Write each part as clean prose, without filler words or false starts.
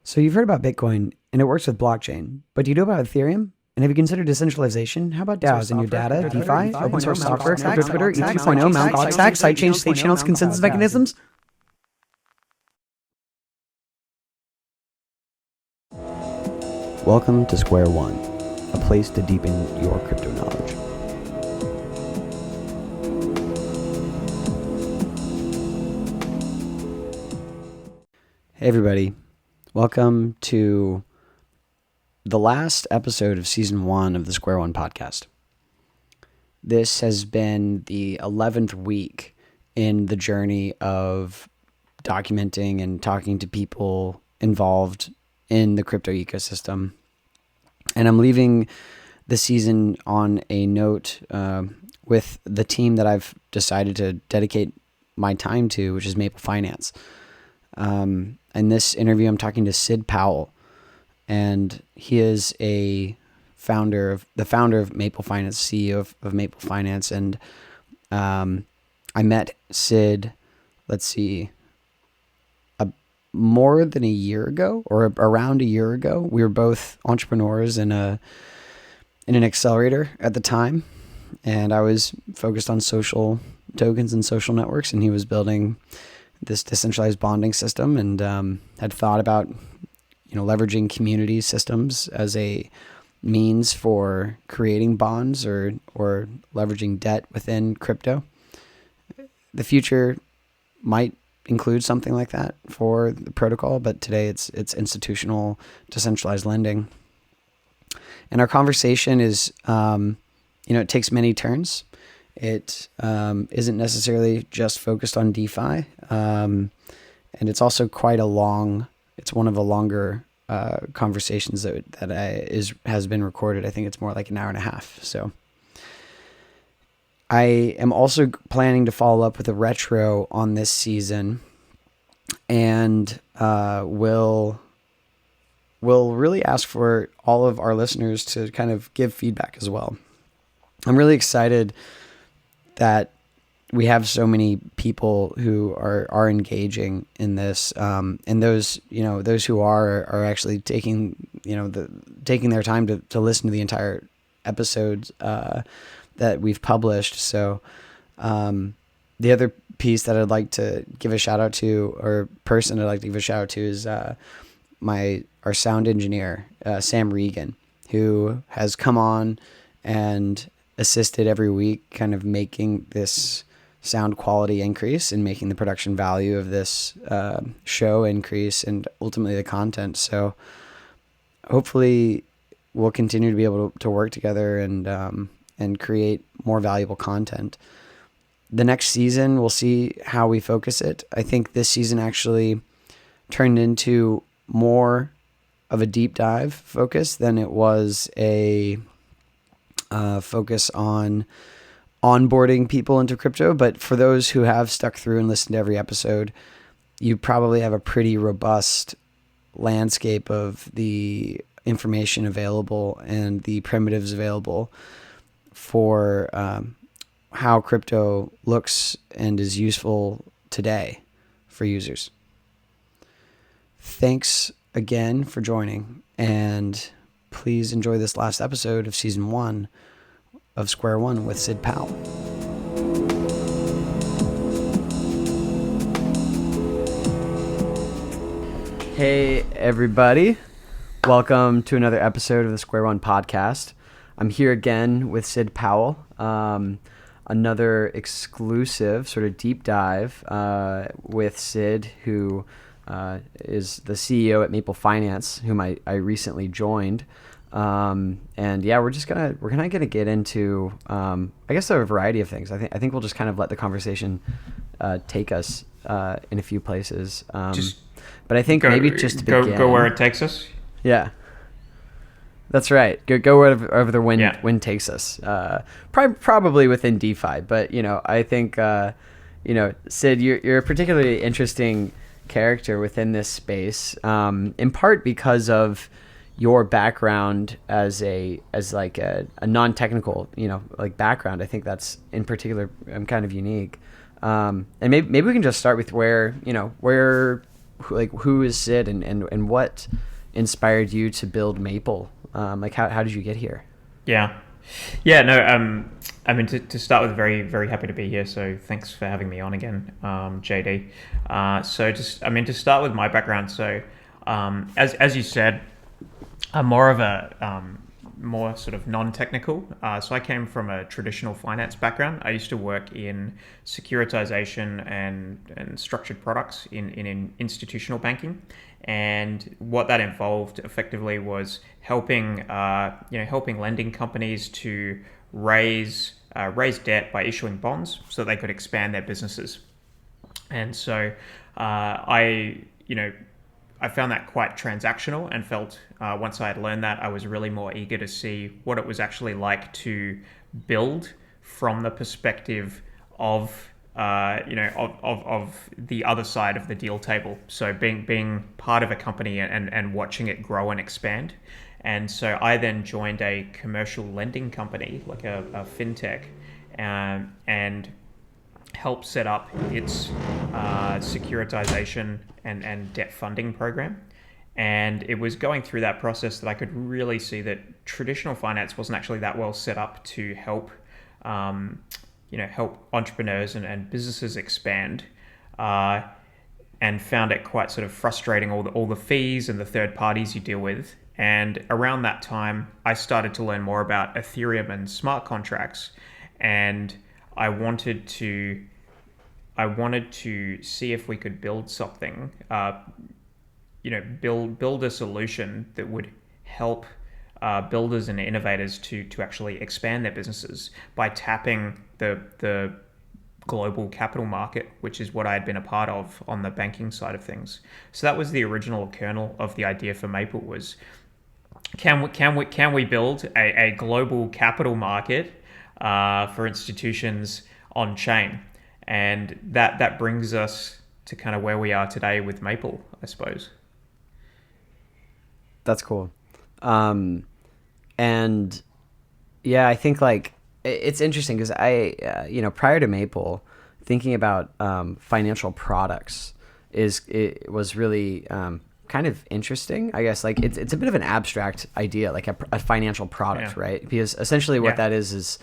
So you've heard about Bitcoin and it works with blockchain, but do you know about Ethereum? And have you considered decentralization? How about DAOs in your data, DeFi, open source software, crypto Twitter, E2.0, Mount Gox stacks, sidechains, state channels, consensus mechanisms? Welcome to Square One, a place to deepen your crypto knowledge. Hey everybody, welcome to the last episode of Season 1 of the Square One podcast. This has been the 11th week in the journey of documenting and talking to people involved in the crypto ecosystem. And I'm leaving the season on a note with the team that I've decided to dedicate my time to, which is Maple Finance. In this interview, I'm talking to Sid Powell, and he is the founder of Maple Finance, CEO of Maple Finance. And I met Sid, more than a year ago, or around a year ago. We were both entrepreneurs in an accelerator at the time, and I was focused on social tokens and social networks, and he was building this decentralized bonding system, and had thought about leveraging community systems as a means for creating bonds or leveraging debt within crypto. The future might include something like that for the protocol, but today it's institutional decentralized lending. And our conversation is, it takes many turns. It isn't necessarily just focused on DeFi, and it's also it's one of the longer conversations that has been recorded. I think it's more like an hour and a half. So I am also planning to follow up with a retro on this season, and will really ask for all of our listeners to kind of give feedback as well. I'm really excited that we have so many people who are engaging in this, and those who are actually taking their time to listen to the entire episodes that we've published. So the other piece that I'd like to give a shout out to, or person I'd like to give a shout out to, is our sound engineer, Sam Regan, who has come on and assisted every week, kind of making this sound quality increase and making the production value of this show increase, and ultimately the content. So hopefully we'll continue to be able to work together and create more valuable content. The next season, we'll see how we focus it. I think this season actually turned into more of a deep dive focus than it was a focus on onboarding people into crypto. But for those who have stuck through and listened to every episode, you probably have a pretty robust landscape of the information available and the primitives available for how crypto looks and is useful today for users. Thanks again for joining, and please enjoy this last episode of Season 1 of Square One with Sid Powell. Hey everybody, welcome to another episode of the Square One podcast. I'm here again with Sid Powell, another exclusive sort of deep dive with Sid, who is the CEO at Maple Finance, whom I recently joined. And yeah, we're gonna get into I guess a variety of things. I think we'll just kind of let the conversation take us in a few places. But I think maybe just to begin, go where it takes us. Yeah, that's right. Go wherever the wind takes us. Probably within DeFi, but I think Sid, you're a particularly interesting character within this space, in part because of your background as a non-technical background. I think that's in particular kind of unique, and maybe we can just start with where who is Sid, and what inspired you to build Maple? Like how did you get here? Yeah. Yeah, no, I mean, to start with, very, very happy to be here. So thanks for having me on again, JD. So just, I mean, to start with my background. So, as you said, I'm more of a more sort of non-technical. So I came from a traditional finance background. I used to work in securitization and structured products in institutional banking, and what that involved effectively was helping helping lending companies to raise debt by issuing bonds so they could expand their businesses. And so I you know I found that quite transactional and felt once I had learned that, I was really more eager to see what it was actually like to build from the perspective of of the other side of the deal table. So being part of a company and watching it grow and expand. And so I then joined a commercial lending company, like a fintech, and help set up its securitization and debt funding program. And it was going through that process that I could really see that traditional finance wasn't actually that well set up to help, help entrepreneurs and businesses expand. Uh, and found it quite sort of frustrating, all the fees and the third parties you deal with. And around that time, I started to learn more about Ethereum and smart contracts, and I wanted to I wanted to see if we could build something, build a solution that would help builders and innovators to actually expand their businesses by tapping the global capital market, which is what I had been a part of on the banking side of things. So that was the original kernel of the idea for Maple was can we build a global capital market for institutions on chain, and that brings us to kind of where we are today with Maple, I suppose. That's cool. Um, and yeah, I think like it's interesting because prior to Maple, thinking about financial products it was really kind of interesting. I guess like it's a bit of an abstract idea, like a financial product, Yeah, right? Because essentially what yeah, that is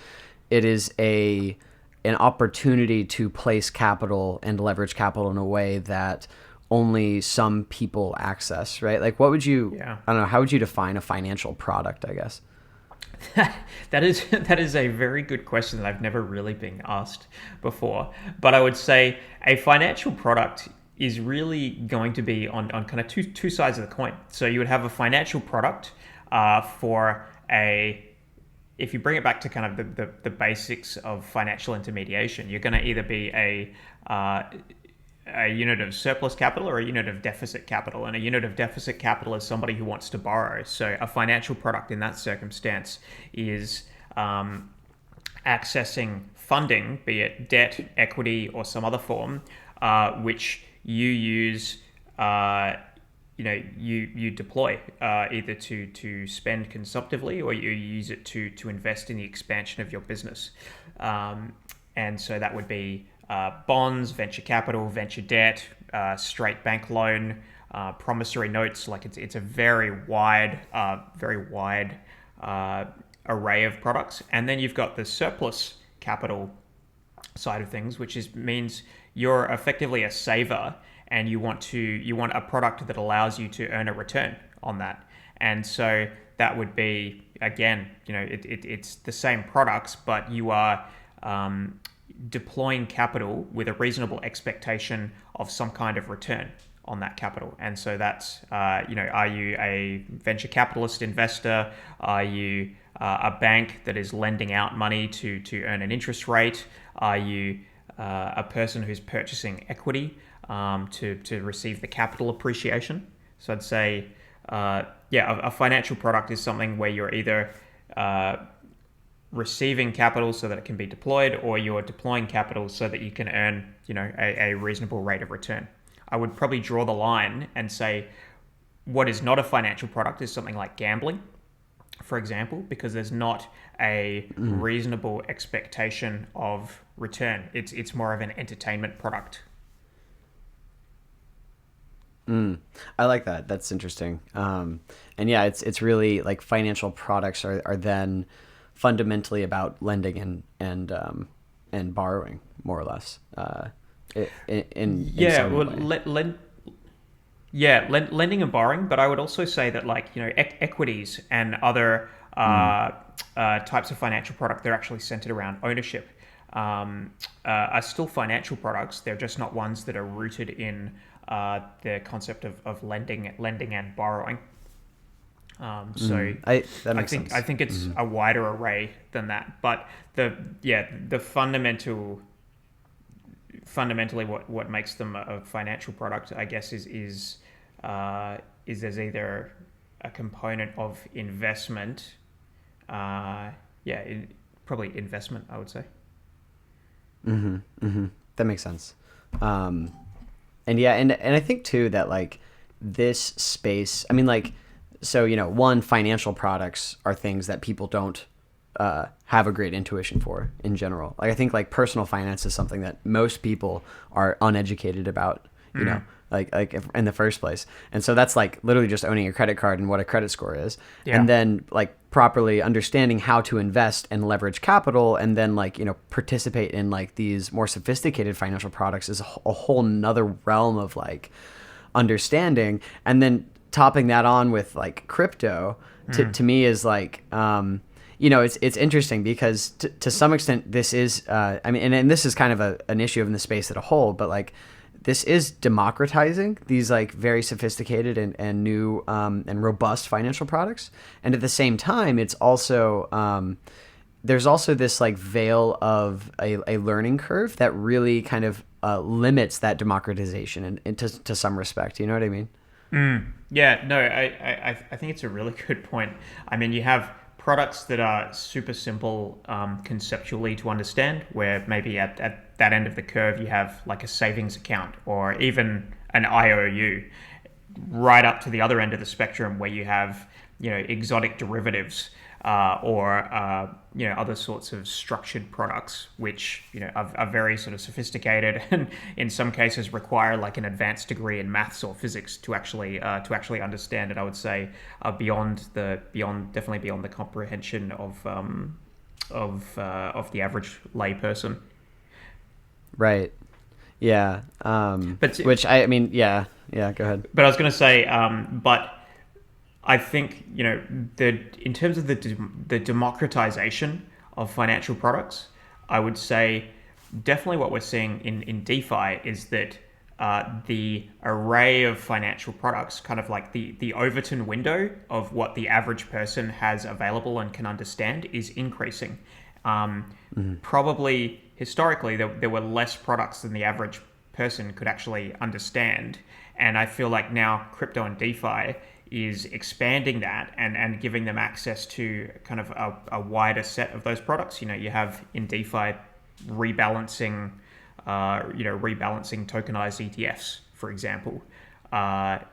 it is an opportunity to place capital and leverage capital in a way that only some people access, right? Like what would you, yeah. I don't know, how would you define a financial product, I guess? That is a very good question that I've never really been asked before. But I would say a financial product is really going to be on kind of two sides of the coin. So you would have a financial product for a if you bring it back to kind of the basics of financial intermediation, you're going to either be uh, a unit of surplus capital or a unit of deficit capital. And a unit of deficit capital is somebody who wants to borrow. So a financial product in that circumstance is accessing funding, be it debt, equity, or some other form, which you use. You deploy either to spend consumptively or you use it to invest in the expansion of your business. And so that would be bonds, venture capital, venture debt, straight bank loan, promissory notes. Like it's a very wide array of products. And then you've got the surplus capital side of things, which means you're effectively a saver and you want a product that allows you to earn a return on that. And so that would be again, it's the same products, but you are deploying capital with a reasonable expectation of some kind of return on that capital. And so that's, are you a venture capitalist investor? Are you a bank that is lending out money to earn an interest rate? Are you a person who's purchasing equity to receive the capital appreciation? So I'd say, a financial product is something where you're either receiving capital so that it can be deployed, or you're deploying capital so that you can earn, a reasonable rate of return. I would probably draw the line and say what is not a financial product is something like gambling, for example, because there's not a reasonable expectation of return. It's more of an entertainment product. I like that. That's interesting. And yeah, it's really like financial products are then fundamentally about lending and borrowing, more or less. In Yeah, some well, way. lending and borrowing, but I would also say that like equities and other Mm. types of financial product they're actually centered around ownership are still financial products. They're just not ones that are rooted in the concept of lending and borrowing. So I That I makes think I sense. think it's a wider array than that. But the fundamentally what makes them a financial product, I guess, is there's either a component of investment, uh, yeah, probably investment, I would say. That makes sense. Um, and yeah, and I think too that like this space, I mean, like, so one, financial products are things that people don't have a great intuition for in general. Like I think like personal finance is something that most people are uneducated about, like if, in the first place. And so that's like literally just owning a credit card and what a credit score is, and Yeah. then like properly understanding how to invest and leverage capital, and then like participate in like these more sophisticated financial products is a whole nother realm of like understanding. And then topping that on with like crypto to me is like it's interesting because to some extent this is I mean and this is kind of an issue in the space as a whole, but like this is democratizing these like very sophisticated and new and robust financial products, and at the same time it's also there's also this like veil of a learning curve that really kind of limits that democratization and to some respect. You know what I mean? Yeah, no, I think it's a really good point. I mean, you have products that are super simple conceptually to understand, where maybe at that end of the curve you have like a savings account or even an IOU, right up to the other end of the spectrum where you have exotic derivatives or other sorts of structured products which are very sort of sophisticated and in some cases require like an advanced degree in maths or physics to actually understand it. I would say definitely beyond the comprehension of the average layperson. Right. Yeah. But Which I mean, yeah, yeah. Go ahead. but I was going to say, but I think in terms of the democratization of financial products, I would say definitely what we're seeing in DeFi is that the array of financial products, kind of like the Overton window of what the average person has available and can understand, is increasing. Probably historically there were less products than the average person could actually understand, and I feel like now crypto and DeFi is expanding that and giving them access to kind of a wider set of those products. You have in DeFi rebalancing, rebalancing tokenized ETFs, for example.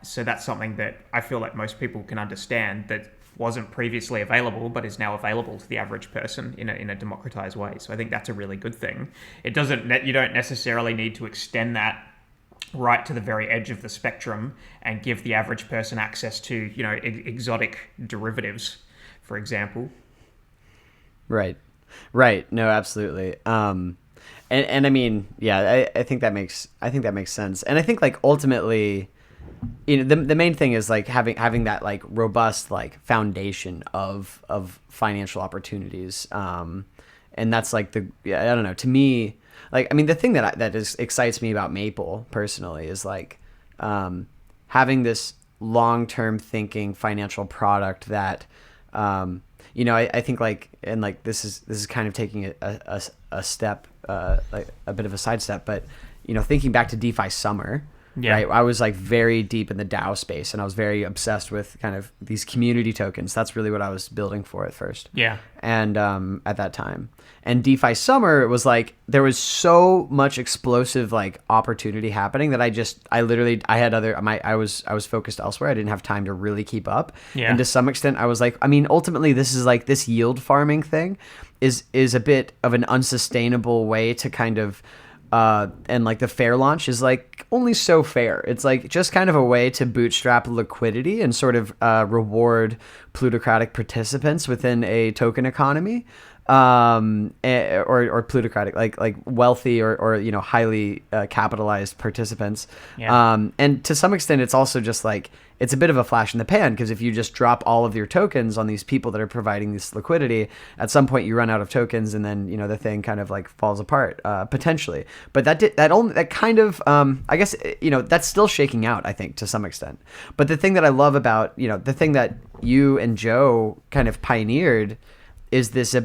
So that's something that I feel like most people can understand that wasn't previously available but is now available to the average person in a democratized way. So I think that's a really good thing. You don't necessarily need to extend that right to the very edge of the spectrum and give the average person access to exotic derivatives, for example. Right. Right. No, absolutely. And I mean, yeah, I think that makes sense. And I think like ultimately, the main thing is like having that like robust like foundation of financial opportunities. And that's like I don't know, to me, like, I mean, the thing that excites me about Maple personally is like, having this long-term thinking financial product that, I think like, and like, this is kind of taking a step, like a bit of a sidestep, but, thinking back to DeFi Summer, Yeah. right? I was like very deep in the DAO space and I was very obsessed with kind of these community tokens. That's really what I was building for at first. Yeah. And at that time. And DeFi Summer, it was like there was so much explosive like opportunity happening that I was focused elsewhere. I didn't have time to really keep up. Yeah. And to some extent I was like, I mean, ultimately this is like this yield farming thing is a bit of an unsustainable way to kind of And like the fair launch is like only so fair. It's like just kind of a way to bootstrap liquidity and sort of reward plutocratic participants within a token economy, or plutocratic, like wealthy or highly capitalized participants. Yeah. And to some extent, it's also just like it's a bit of a flash in the pan, because if you just drop all of your tokens on these people that are providing this liquidity, at some point you run out of tokens, and then the thing kind of like falls apart potentially. But that kind of I guess that's still shaking out, I think, to some extent. But the thing that I love about the thing that you and Joe kind of pioneered is this a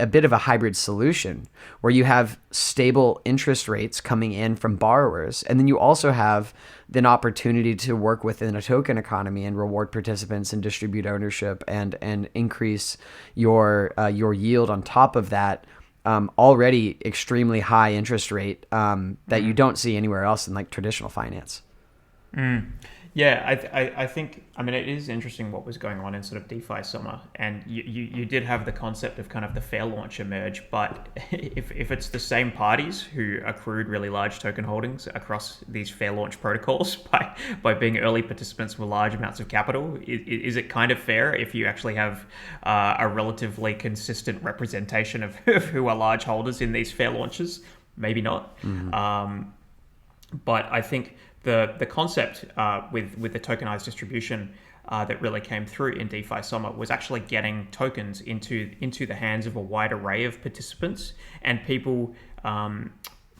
bit of a hybrid solution where you have stable interest rates coming in from borrowers, and then you also have an opportunity to work within a token economy and reward participants and distribute ownership and increase your yield on top of that already extremely high interest rate that you don't see anywhere else in like traditional finance. Yeah, I think, I mean, it is interesting what was going on in sort of DeFi summer, and you did have the concept of kind of the fair launch emerge, but if it's the same parties who accrued really large token holdings across these fair launch protocols by being early participants with large amounts of capital, is it kind of fair if you actually have a relatively consistent representation of who are large holders in these fair launches? Maybe not. But I think the concept with the tokenized distribution that really came through in DeFi Summer was actually getting tokens into the hands of a wide array of participants, and people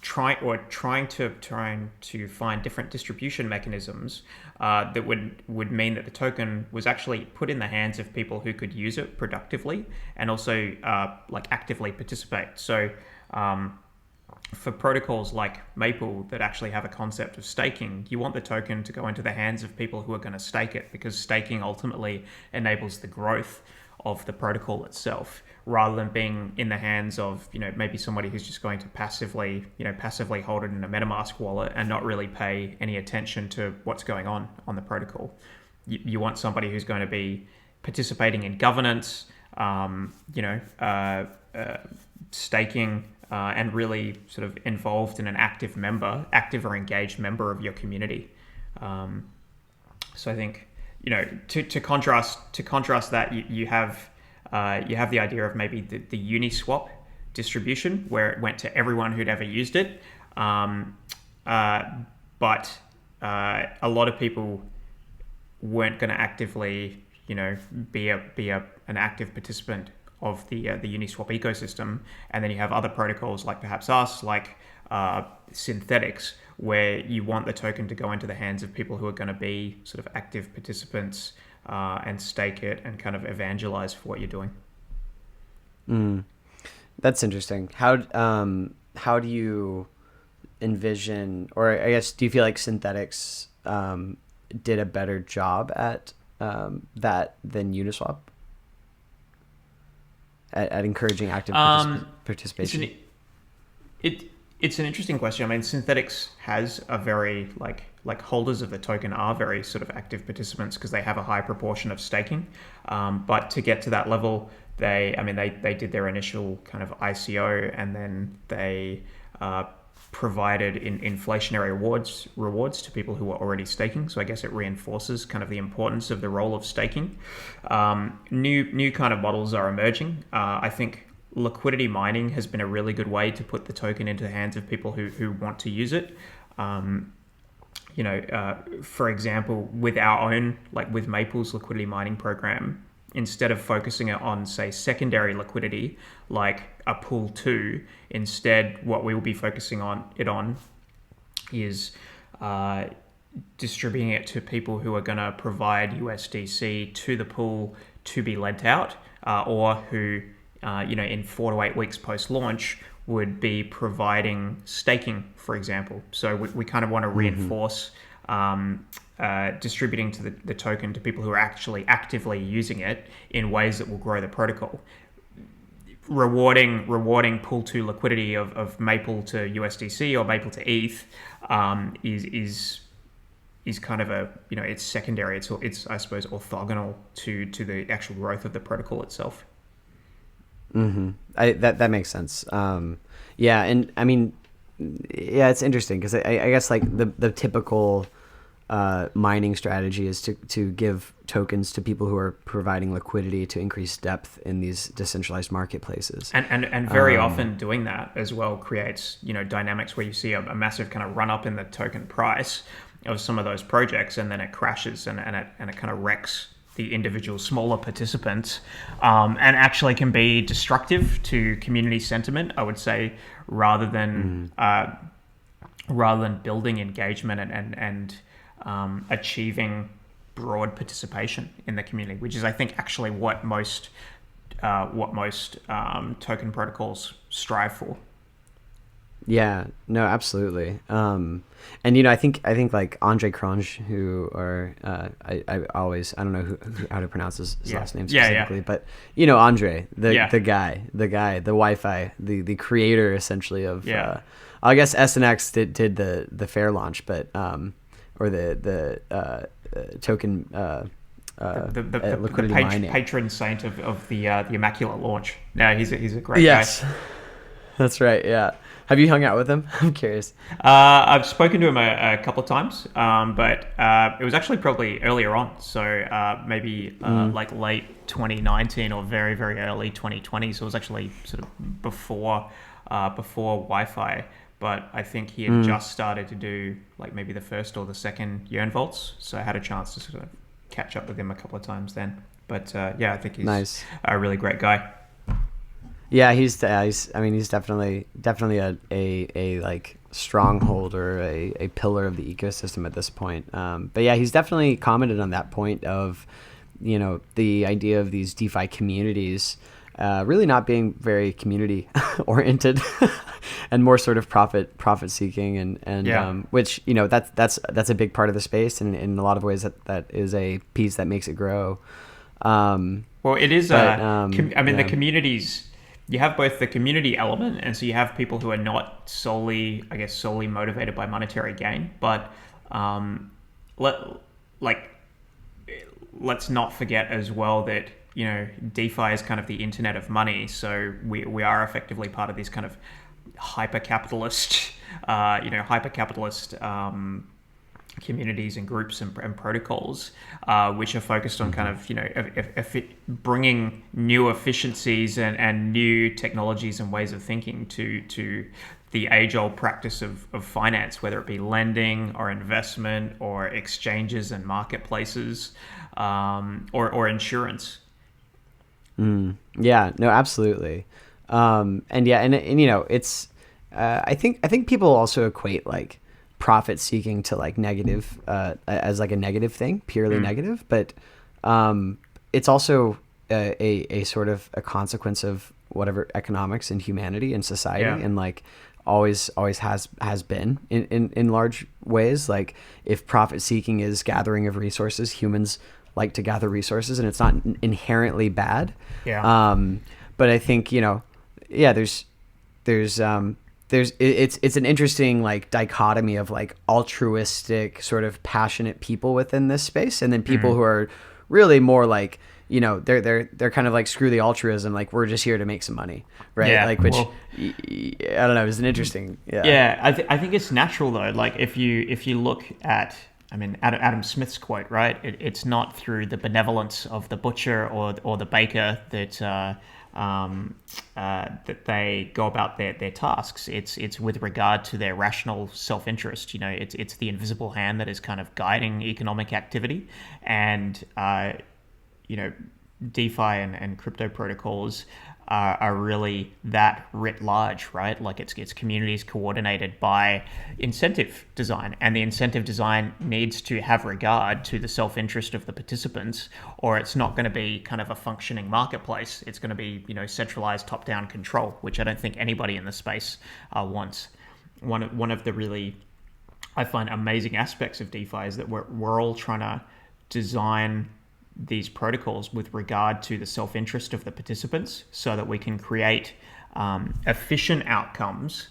trying to find different distribution mechanisms that would mean that the token was actually put in the hands of people who could use it productively and also like actively participate. So for protocols like Maple that actually have a concept of staking, you want the token to go into the hands of people who are going to stake it, because staking ultimately enables the growth of the protocol itself, rather than being in the hands of maybe somebody who's just going to passively hold it in a MetaMask wallet and not really pay any attention to what's going on the protocol. You want somebody who's going to be participating in governance, staking, and really sort of involved in an active or engaged member of your community. So I think to contrast that, you have the idea of maybe the Uniswap distribution, where it went to everyone who'd ever used it, but a lot of people weren't going to actively be an active participant of the Uniswap ecosystem. And then you have other protocols like perhaps us, like Synthetics, where you want the token to go into the hands of people who are going to be sort of active participants and stake it and kind of evangelize for what you're doing. That's interesting. How do you envision, or I guess, do you feel like Synthetics did a better job at that than Uniswap? At encouraging active participation? It's an interesting question. I mean, Synthetics has a very like holders of the token are very sort of active participants because they have a high proportion of staking. But to get to that level, they did their initial kind of ICO, and then they provided inflationary rewards to people who were already staking. So I guess it reinforces kind of the importance of the role of staking. New kind of models are emerging. I think liquidity mining has been a really good way to put the token into the hands of people who want to use it. For example, with our own, like with Maple's liquidity mining program, instead of focusing it on, say, secondary liquidity, like a pool 2, instead what we will be focusing on is distributing it to people who are going to provide USDC to the pool to be lent out, or who, in 4 to 8 weeks post-launch would be providing staking, for example. So we kind of want to reinforce distributing to the token to people who are actually actively using it in ways that will grow the protocol. Rewarding pool 2 liquidity of Maple to USDC or Maple to ETH is kind of it's secondary. It's I suppose orthogonal to the actual growth of the protocol itself. That makes sense. Yeah, and I mean, yeah, it's interesting because I guess like the typical mining strategy is to give tokens to people who are providing liquidity to increase depth in these decentralized marketplaces. And very often doing that as well creates, dynamics where you see a massive kind of run up in the token price of some of those projects, and then it crashes and it kind of wrecks the individual smaller participants, and actually can be destructive to community sentiment, I would say, rather than building engagement and achieving broad participation in the community, which is, I think, actually what most token protocols strive for. Yeah, no, absolutely. And I think like Andre Cronje, who are I don't know how to pronounce his last name specifically, but Andre, the guy, the Wi-Fi, the creator essentially of I guess SNX did the fair launch, but or the token the liquidity mining patron saint of the immaculate launch. No, he's a great guy. That's right. Yeah. Have you hung out with him? I'm curious. I've spoken to him a couple of times, but it was actually probably earlier on. So maybe like late 2019 or very, very early 2020. So it was actually sort of before Wi-Fi. But I think he had just started to do like maybe the first or the second Yearn Vaults. So I had a chance to sort of catch up with him a couple of times then. But I think he's nice. A really great guy. Yeah, he's definitely a like stronghold or a pillar of the ecosystem at this point. But yeah, he's definitely commented on that point of, the idea of these DeFi communities really not being very community oriented and more sort of profit seeking and which that's a big part of the space, and in a lot of ways that is a piece that makes it grow. Well, it is. The communities. You have both the community element, and so you have people who are not solely motivated by monetary gain, but let's not forget as well that DeFi is kind of the internet of money, so we are effectively part of this kind of hyper-capitalist communities and groups and protocols, which are focused on kind of bringing new efficiencies and new technologies and ways of thinking to the age-old practice of finance, whether it be lending or investment or exchanges and marketplaces, or insurance. Yeah, no, absolutely. It's I think people also equate like profit seeking to like negative as like a negative thing, purely negative, but it's also a sort of a consequence of whatever economics and humanity and society, and like always has been in large ways. Like if profit seeking is gathering of resources, humans like to gather resources, and it's not inherently bad. But I think it's an interesting like dichotomy of like altruistic sort of passionate people within this space, and then people who are really more like they're kind of like screw the altruism, like we're just here to make some money, right? I don't know, it's an interesting I think it's natural though. Like if you look at Adam Smith's quote, right? It's not through the benevolence of the butcher or the baker that they go about their tasks. It's with regard to their rational self-interest. It's the invisible hand that is kind of guiding economic activity, and DeFi and crypto protocols are really that writ large, right? Like it's communities coordinated by incentive design, and the incentive design needs to have regard to the self-interest of the participants, or it's not going to be kind of a functioning marketplace. It's going to be centralized top-down control, which I don't think anybody in the space wants. One of the really, I find, amazing aspects of DeFi is that we're all trying to design these protocols with regard to the self-interest of the participants, so that we can create efficient outcomes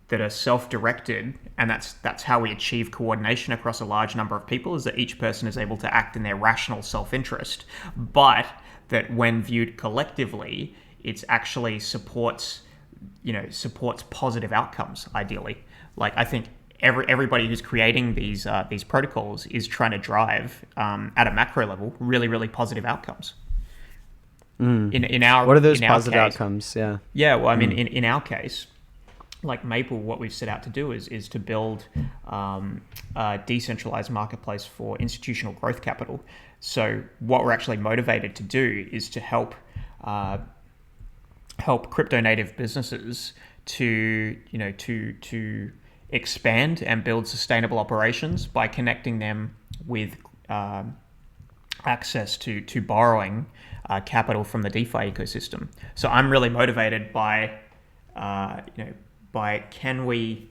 that are self-directed, and that's how we achieve coordination across a large number of people, is that each person is able to act in their rational self-interest, but that when viewed collectively, it actually supports supports positive outcomes. Ideally, like I think everybody who's creating these protocols is trying to drive at a macro level really positive outcomes. In our What are those in our positive case, outcomes? Yeah. yeah. Well, I mean, in our case, like Maple, what we've set out to do is to build a decentralized marketplace for institutional growth capital. So what we're actually motivated to do is to help crypto native businesses to expand and build sustainable operations by connecting them with access to borrowing capital from the DeFi ecosystem. So I'm really motivated by can we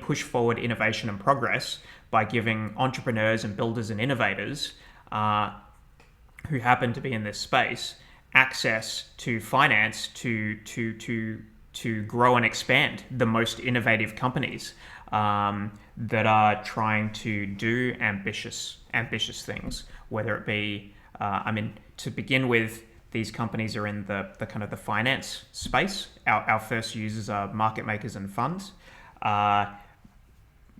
push forward innovation and progress by giving entrepreneurs and builders and innovators who happen to be in this space access to finance to grow and expand the most innovative companies that are trying to do ambitious things, whether it be to begin with, these companies are in the kind of the finance space. Our first users are market makers and funds.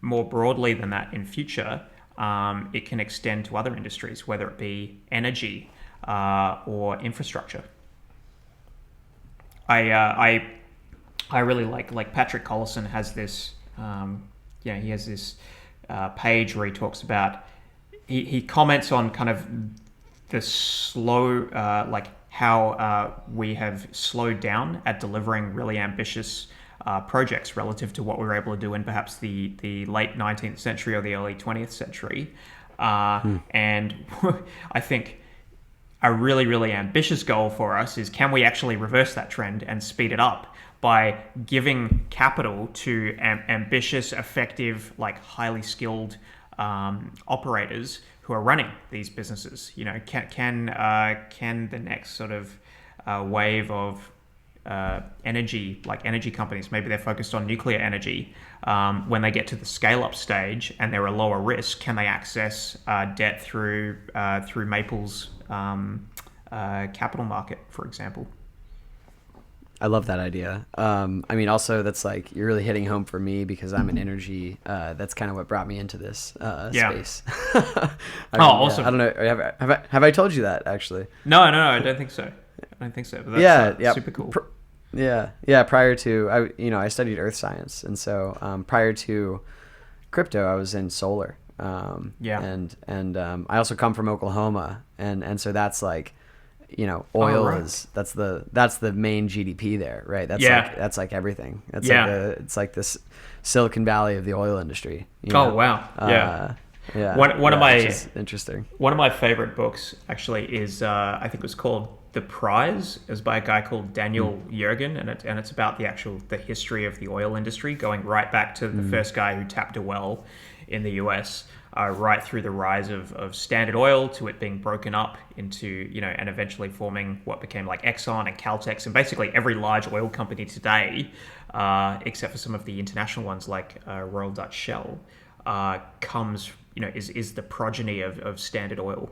More broadly than that, in future, it can extend to other industries, whether it be energy or infrastructure. I really like Patrick Collison has this. He has this page where he talks about. He comments on kind of the slow, how we have slowed down at delivering really ambitious projects relative to what we were able to do in perhaps the late 19th century or the early 20th century. And I think a really ambitious goal for us is, can we actually reverse that trend and speed it up by giving capital to ambitious, effective, highly skilled operators who are running these businesses? Can the next sort of wave of energy companies, maybe they're focused on nuclear energy, when they get to the scale up stage and they're a lower risk, can they access debt through Maple's capital market, for example? I love that idea. Also that's you're really hitting home for me because I'm in energy. That's kind of what brought me into this space. Awesome. I don't know. Have I told you that actually? No, I don't think so. But that's super cool. Prior to I studied earth science, and so prior to crypto, I was in solar. And I also come from Oklahoma, and so that's oil is that's the main GDP there, right? That's everything. It's like this Silicon Valley of the oil industry. Wow. One of my interesting. One of my favorite books actually is I think it was called The Prize. It was by a guy called Daniel Yergin, and it's about the history of the oil industry, going right back to the first guy who tapped a well in the US. Right through the rise of Standard Oil to it being broken up into, and eventually forming what became like Exxon and Caltex, and basically every large oil company today, except for some of the international ones like Royal Dutch Shell, is the progeny of Standard Oil.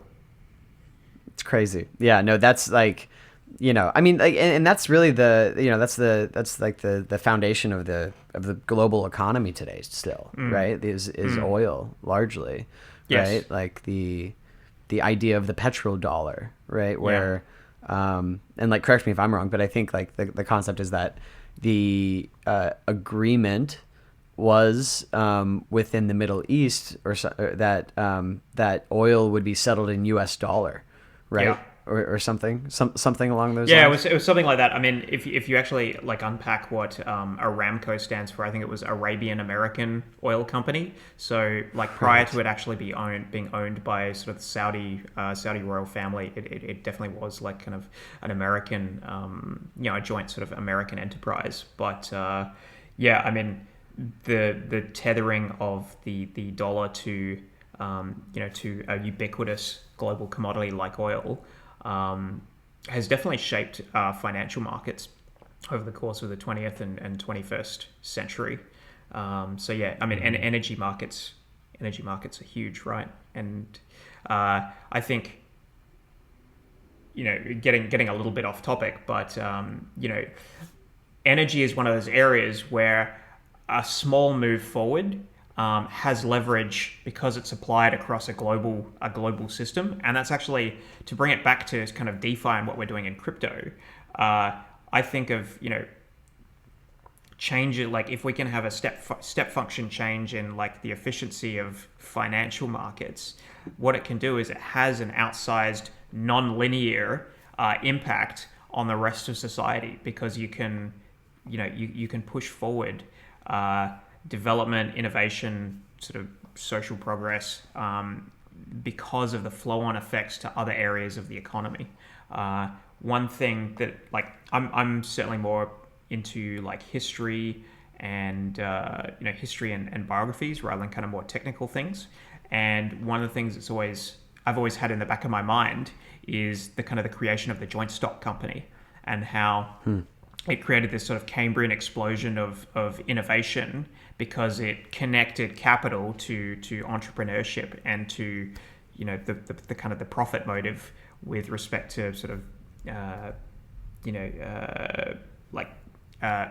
It's crazy. Yeah, no, that's and that's really the foundation of the global economy today still, right? Is oil largely, yes. Right? The idea of the petrodollar, right? Where and correct me if I'm wrong, but I think the concept is that the agreement was within the Middle East that oil would be settled in US dollar, right? Yeah. Or something along those lines. Yeah, it was something like that. I mean, if you actually unpack what Aramco stands for, I think it was Arabian American Oil Company. So prior to it actually being owned by sort of the Saudi royal family, it definitely was kind of an American, a joint sort of American enterprise. But I mean, the tethering of the dollar to to a ubiquitous global commodity like oil has definitely shaped financial markets over the course of the 20th and 21st century. And energy markets are huge, right? And I think, getting a little bit off topic, but energy is one of those areas where a small move forward has leverage because it's applied across a global system, and that's actually to bring it back to kind of DeFi and what we're doing in crypto. I think of change it, like if we can have a step function change in like the efficiency of financial markets, what it can do is it has an outsized non-linear impact on the rest of society, because you can you can push forward development, innovation, sort of social progress, because of the flow-on effects to other areas of the economy. One thing that I'm certainly more into like history and history and biographies rather than kind of more technical things. And one of the things I've always had in the back of my mind is the kind of the creation of the joint stock company, and how it created this sort of Cambrian explosion of innovation, because it connected capital to entrepreneurship and to the kind of the profit motive with respect to sort of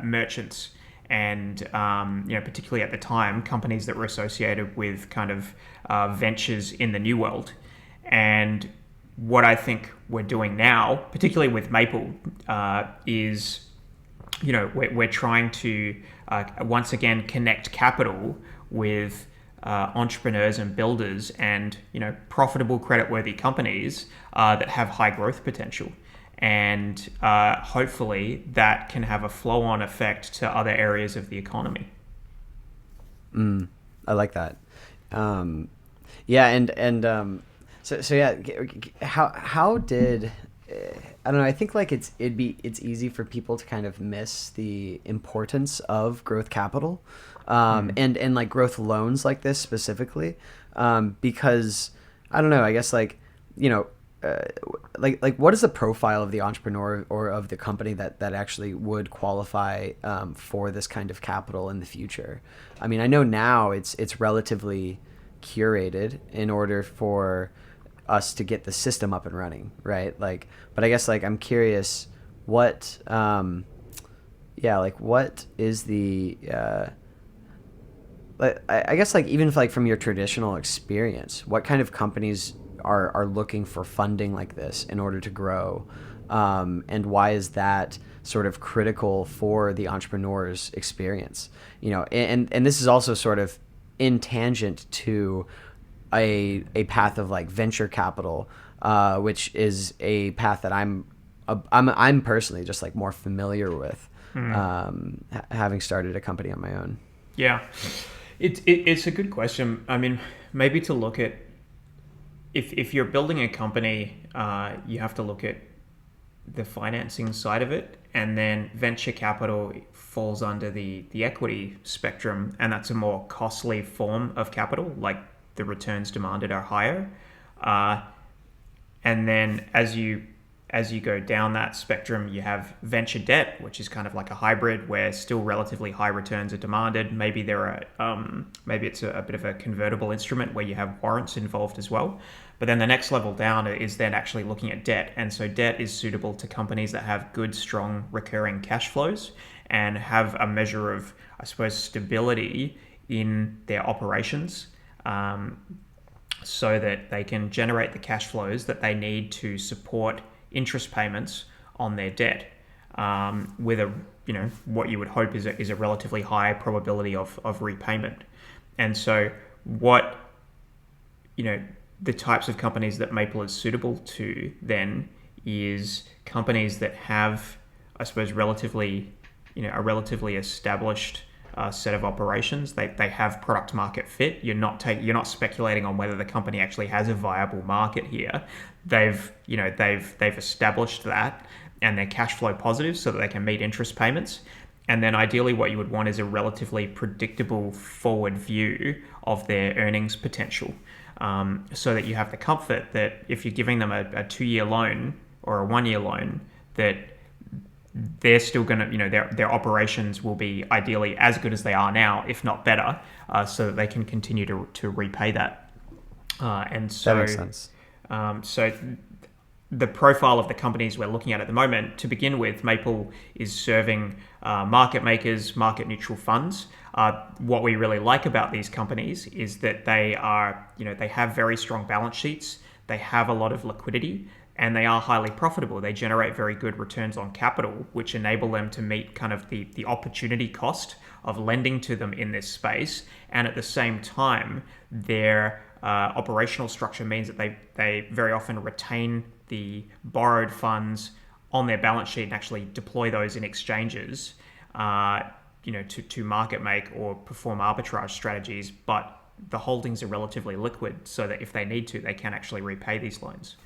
merchants and particularly at the time companies that were associated with kind of ventures in the new world. And what I think we're doing now, particularly with Maple, is we're trying to once again connect capital with entrepreneurs and builders and profitable creditworthy companies that have high growth potential. And hopefully that can have a flow-on effect to other areas of the economy. I like that. Yeah, and so yeah, how did I don't know. I think like it's easy for people to kind of miss the importance of growth capital, and like growth loans like this specifically, because I don't know. I guess like like what is the profile of the entrepreneur or of the company that actually would qualify for this kind of capital in the future? I mean, I know now it's relatively curated in order for us to get the system up and running, right? Like, but I guess like I'm curious what what is the I guess like even if, like from your traditional experience, what kind of companies are looking for funding like this in order to grow, and why is that sort of critical for the entrepreneur's experience? And this is also sort of in tangent to a path of like venture capital, which is a path that I'm personally just like more familiar with, having started a company on my own. Yeah, it's a good question. I mean, maybe to look at if you're building a company, you have to look at the financing side of it, and then venture capital falls under the equity spectrum, and that's a more costly form of capital. Like the returns demanded are higher, and then as you go down that spectrum, you have venture debt, which is kind of like a hybrid where still relatively high returns are demanded. Maybe maybe it's a bit of a convertible instrument where you have warrants involved as well. But then the next level down is then actually looking at debt. And so debt is suitable to companies that have good, strong, recurring cash flows and have a measure of, I suppose, stability in their operations, so that they can generate the cash flows that they need to support interest payments on their debt, with what you would hope is a relatively high probability of repayment. And so what the types of companies that Maple is suitable to then is companies that have, I suppose, relatively established set of operations. They have product market fit. You're not speculating on whether the company actually has a viable market here. They've established that, and they're cash flow positive so that they can meet interest payments. And then ideally what you would want is a relatively predictable forward view of their earnings potential, so that you have the comfort that if you're giving them a 2-year loan or a 1-year loan, that they're still going to, their operations will be ideally as good as they are now, if not better, so that they can continue to repay that. And so That makes sense. So the profile of the companies we're looking at the moment, to begin with, Maple is serving market makers, market neutral funds. What we really like about these companies is that they are, they have very strong balance sheets, they have a lot of liquidity, and they are highly profitable. They generate very good returns on capital, which enable them to meet kind of the opportunity cost of lending to them in this space. And at the same time, their operational structure means that they very often retain the borrowed funds on their balance sheet and actually deploy those in exchanges, to market make or perform arbitrage strategies. But the holdings are relatively liquid, so that if they need to, they can actually repay these loans.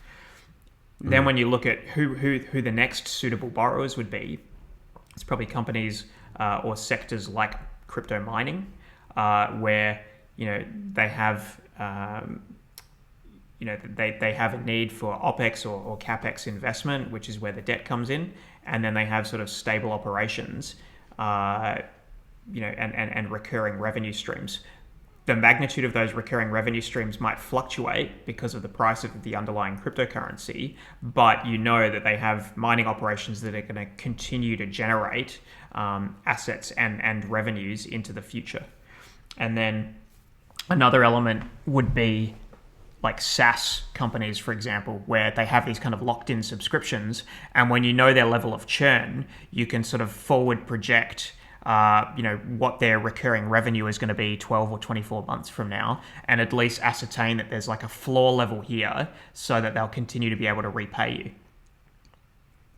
Then when you look at who the next suitable borrowers would be, it's probably companies or sectors like crypto mining, where they have they have a need for OPEX or CAPEX investment, which is where the debt comes in, and then they have sort of stable operations, and recurring revenue streams. The magnitude of those recurring revenue streams might fluctuate because of the price of the underlying cryptocurrency, but that they have mining operations that are going to continue to generate assets and revenues into the future. And then another element would be like SaaS companies, for example, where they have these kind of locked-in subscriptions, and when their level of churn, you can sort of forward project what their recurring revenue is going to be 12 or 24 months from now, and at least ascertain that there's like a floor level here so that they'll continue to be able to repay you.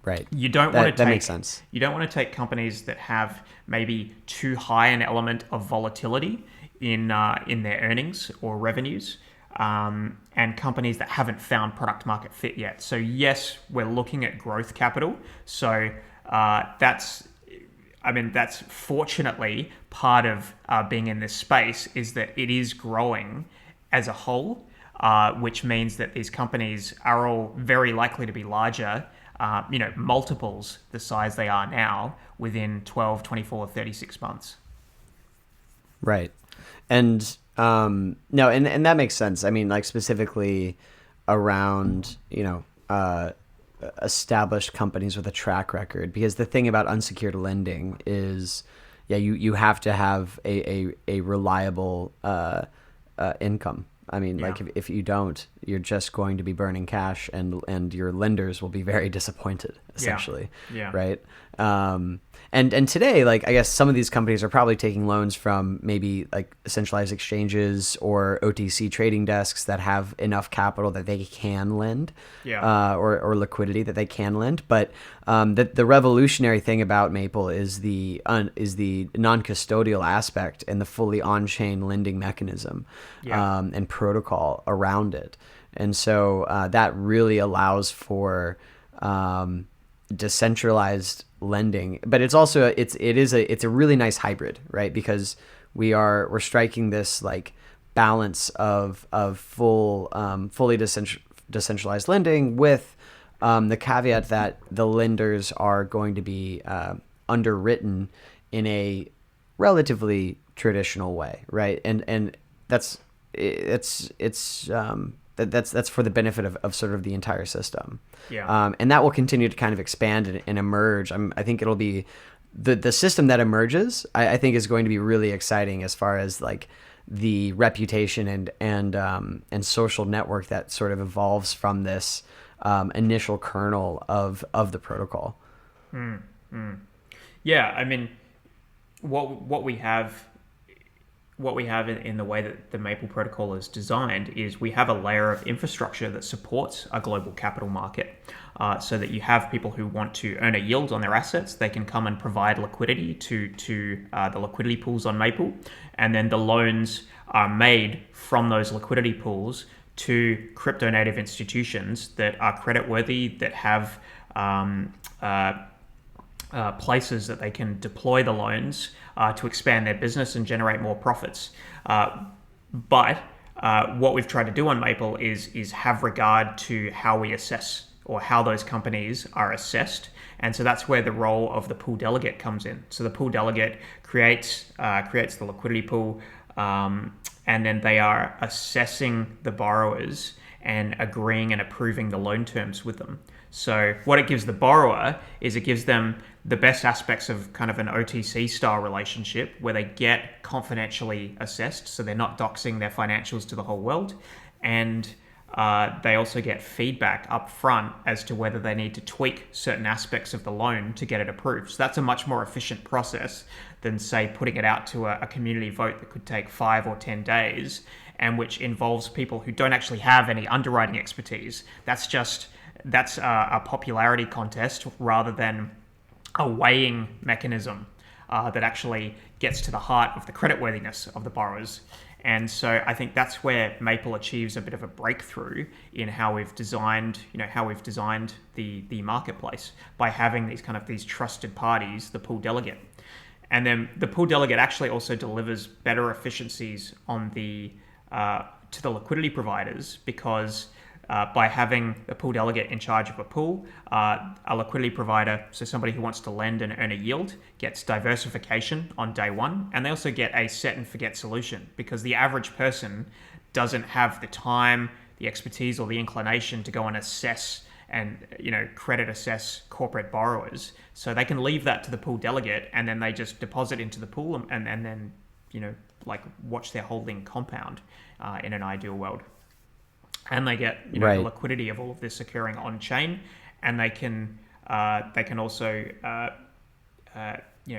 Right. You don't want to take, that makes sense. You don't want to take companies that have maybe too high an element of volatility in their earnings or revenues, and companies that haven't found product market fit yet. So yes, we're looking at growth capital. So that's fortunately part of being in this space, is that it is growing as a whole, which means that these companies are all very likely to be larger, multiples the size they are now within 12, 24, 36 months. Right. And no, and that makes sense. I mean, like specifically around, established companies with a track record, because the thing about unsecured lending is, you have to have a reliable income. I mean, like if you don't, you're just going to be burning cash, and your lenders will be very disappointed, essentially. Yeah. Right. And today, like, I guess some of these companies are probably taking loans from maybe like centralized exchanges or OTC trading desks that have enough capital that they can lend, or liquidity that they can lend. But the revolutionary thing about Maple is the non-custodial aspect and the fully on-chain lending mechanism, and protocol around it. And so that really allows for decentralized lending, but it's also it's a really nice hybrid, right? Because we're striking this like balance of fully decentralized lending with the caveat that the lenders are going to be underwritten in a relatively traditional way, right? And that's for the benefit of sort of the entire system. And that will continue to kind of expand and emerge. I think it'll be the system that emerges, I think, is going to be really exciting as far as like the reputation and social network that sort of evolves from this initial kernel of the protocol. Yeah, I mean, what we have in the way that the Maple protocol is designed is we have a layer of infrastructure that supports a global capital market, so that you have people who want to earn a yield on their assets. They can come and provide liquidity to the liquidity pools on Maple, and then the loans are made from those liquidity pools to crypto native institutions that are creditworthy, that have places that they can deploy the loans to expand their business and generate more profits. But what we've tried to do on Maple is have regard to how we assess, or how those companies are assessed. And so that's where the role of the pool delegate comes in. So the pool delegate creates the liquidity pool, and then they are assessing the borrowers and agreeing and approving the loan terms with them. So what it gives the borrower is it gives them the best aspects of kind of an OTC style relationship where they get confidentially assessed, so they're not doxing their financials to the whole world, and they also get feedback up front as to whether they need to tweak certain aspects of the loan to get it approved. So that's a much more efficient process than, say, putting it out to a community vote that could take 5 or 10 days and which involves people who don't actually have any underwriting expertise. That's a popularity contest rather than a weighing mechanism that actually gets to the heart of the creditworthiness of the borrowers. And so I think that's where Maple achieves a bit of a breakthrough in how we've designed, the marketplace by having these trusted parties, the pool delegate. And then the pool delegate actually also delivers better efficiencies on to the liquidity providers because by having the pool delegate in charge of a pool, a liquidity provider, so somebody who wants to lend and earn a yield, gets diversification on day one, and they also get a set and forget solution because the average person doesn't have the time, the expertise, or the inclination to go and assess and credit assess corporate borrowers. So they can leave that to the pool delegate, and then they just deposit into the pool and then watch their holding compound in an ideal world. And they get Right. the liquidity of all of this occurring on chain, and they can also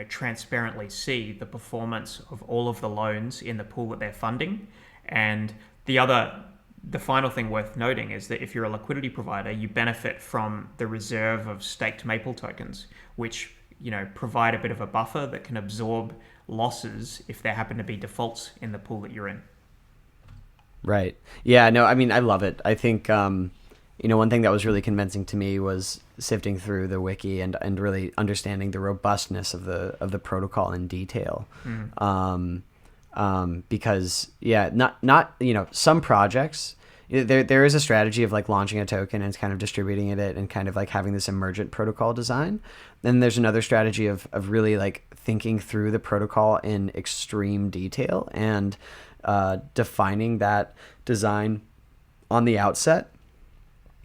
transparently see the performance of all of the loans in the pool that they're funding. And the final thing worth noting is that if you're a liquidity provider, you benefit from the reserve of staked Maple tokens, which provide a bit of a buffer that can absorb losses if there happen to be defaults in the pool that you're in. Right. Yeah, no, I mean, I love it. I think, one thing that was really convincing to me was sifting through the wiki and really understanding the robustness of the protocol in detail. Because not some projects, there is a strategy of like launching a token and kind of distributing it and kind of like having this emergent protocol design. Then there's another strategy of really like thinking through the protocol in extreme detail and defining that design on the outset,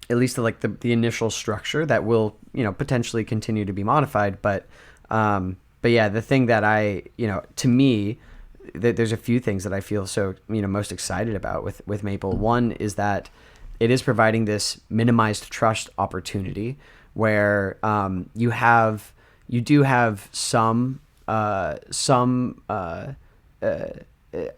at least to like the initial structure that will potentially continue to be modified. But yeah, the thing that to me, there's a few things that I feel so most excited about with Maple. One is that it is providing this minimized trust opportunity where you do have some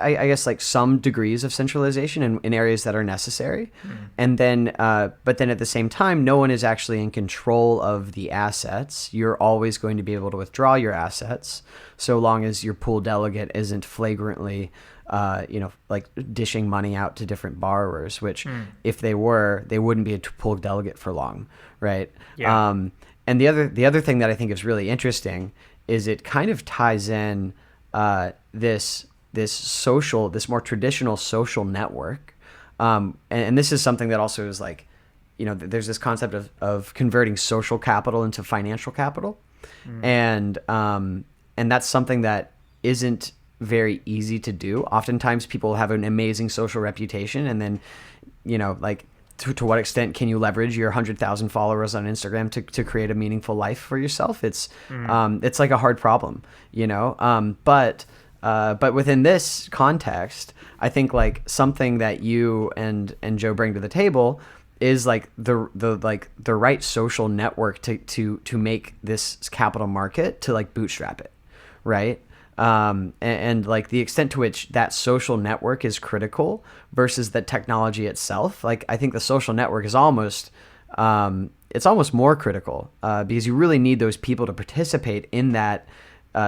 I guess like some degrees of centralization in areas that are necessary. And then, but then at the same time, no one is actually in control of the assets. You're always going to be able to withdraw your assets so long as your pool delegate isn't flagrantly, like dishing money out to different borrowers, which if they were, they wouldn't be a pool delegate for long. Right. Yeah. And the other thing that I think is really interesting is it kind of ties in, this more traditional social network. And this is something that also is like, there's this concept of converting social capital into financial capital. And that's something that isn't very easy to do. Oftentimes people have an amazing social reputation and then, like to what extent can you leverage your 100,000 followers on Instagram to create a meaningful life for yourself? It's like a hard problem, but within this context, I think like something that you and Joe bring to the table is like the right social network to make this capital market to like bootstrap it, right? And like the extent to which that social network is critical versus the technology itself. Like I think the social network is almost more critical because you really need those people to participate in that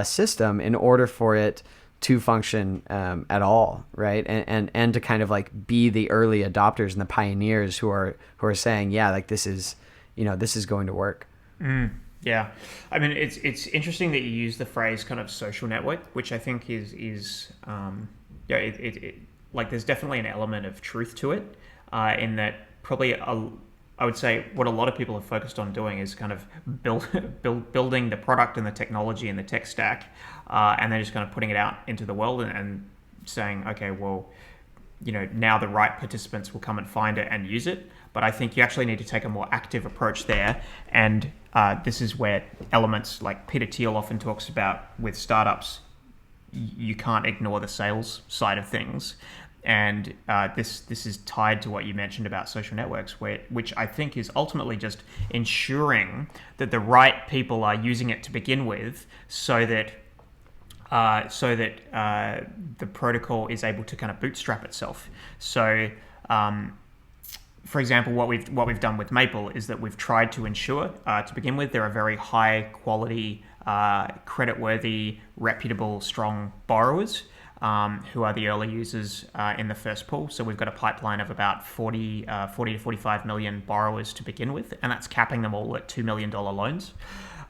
system in order for it to function at all, right? And to kind of like be the early adopters and the pioneers who are saying, yeah, like this is going to work. Yeah, I mean it's interesting that you use the phrase kind of social network, which I think is like there's definitely an element of truth to it, in that probably I would say what a lot of people have focused on doing is kind of building the product and the technology and the tech stack, and then just kind of putting it out into the world and saying, okay, well, now the right participants will come and find it and use it. But I think you actually need to take a more active approach there. And this is where elements like Peter Thiel often talks about with startups, you can't ignore the sales side of things. And this is tied to what you mentioned about social networks, which I think is ultimately just ensuring that the right people are using it to begin with, so that the protocol is able to kind of bootstrap itself. So, for example, what we've done with Maple is that we've tried to ensure, to begin with, there are very high quality, creditworthy, reputable, strong borrowers who are the early users in the first pool. So we've got a pipeline of about 40 to 45 million borrowers to begin with, and that's capping them all at $2 million loans.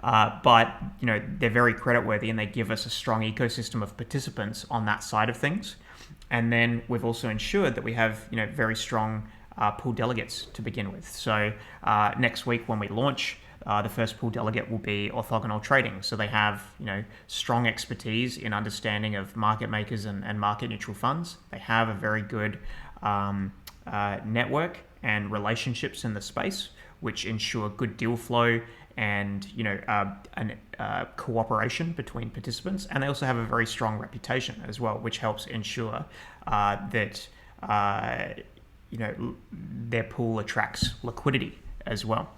But they're very creditworthy, and they give us a strong ecosystem of participants on that side of things. And then we've also ensured that we have very strong pool delegates to begin with. So next week when we launch, the first pool delegate will be orthogonal trading. So they have strong expertise in understanding of market makers and market neutral funds. They have a very good network and relationships in the space, which ensure good deal flow and cooperation between participants. And they also have a very strong reputation as well, which helps ensure that their pool attracts liquidity as well.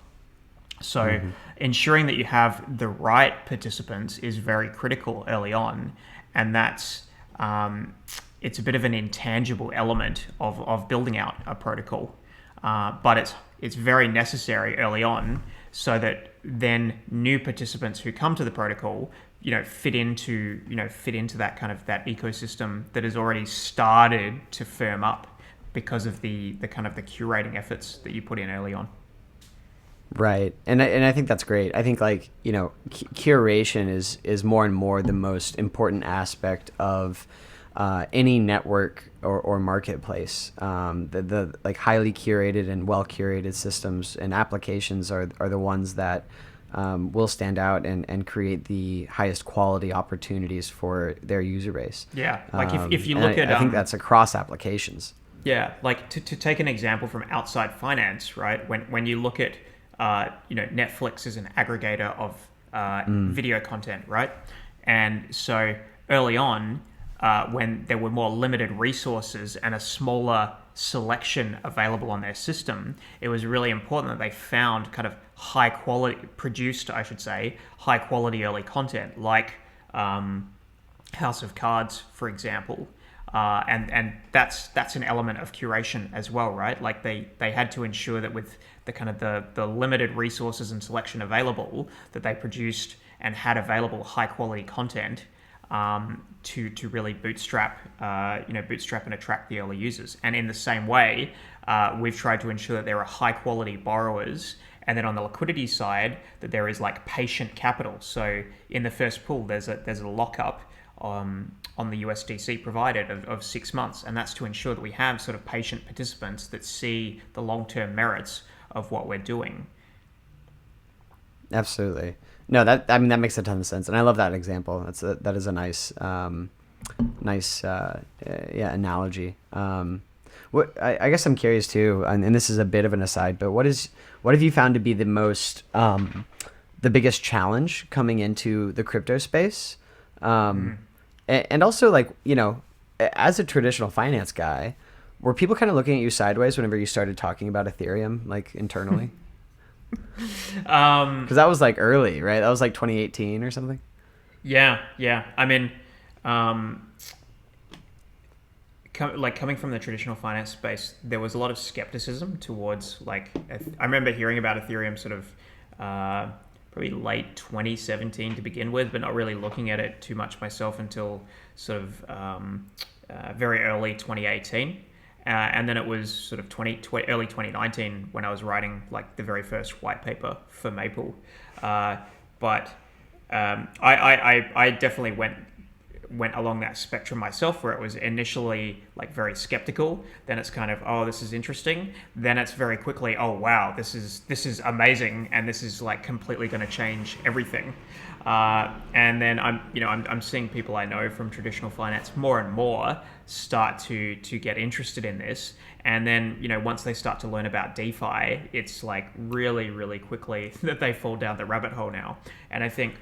So ensuring that you have the right participants is very critical early on, and that's it's a bit of an intangible element of building out a protocol, but it's very necessary early on, so that then new participants who come to the protocol fit into that kind of that ecosystem that has already started to firm up because of the kind of the curating efforts that you put in early on. Right. And I think that's great. I think curation is more and more the most important aspect of any network or marketplace. The highly curated and well curated systems and applications are the ones that will stand out and create the highest quality opportunities for their user base. Yeah. Like if you look at... I think that's across applications. Yeah. Like to take an example from outside finance, right? When you look at Netflix is an aggregator of video content, right? And so early on, when there were more limited resources and a smaller selection available on their system, it was really important that they found kind of high quality early content, like House of Cards, for example. And that's an element of curation as well, right? Like they had to ensure that with the kind of the limited resources and selection available, that they produced and had available high quality content to really bootstrap and attract the early users. And in the same way, we've tried to ensure that there are high quality borrowers, and then on the liquidity side, that there is like patient capital. So in the first pool, there's a lockup on the USDC provided of 6 months, and that's to ensure that we have sort of patient participants that see the long-term merits of what we're doing. Absolutely. No, that makes a ton of sense, and I love that example. That is a nice analogy. What I guess I'm curious too, and this is a bit of an aside, but what have you found to be the biggest challenge coming into the crypto space? And also, as a traditional finance guy, were people kind of looking at you sideways whenever you started talking about Ethereum, like internally? Because that was like early, right? That was like 2018 or something. Yeah. I mean, coming from the traditional finance space, there was a lot of skepticism towards I remember hearing about Ethereum sort of probably late 2017 to begin with, but not really looking at it too much myself until sort of very early 2018. And then it was sort of early 2019 when I was writing the very first white paper for Maple. But I definitely went went along that spectrum myself, where it was initially like very skeptical, then it's kind of, oh, this is interesting, then it's very quickly, oh wow, this is amazing, and this is like completely going to change everything. And then I'm seeing people I know from traditional finance more and more start to get interested in this. And then, once they start to learn about DeFi, it's like really, really quickly that they fall down the rabbit hole now. And I think,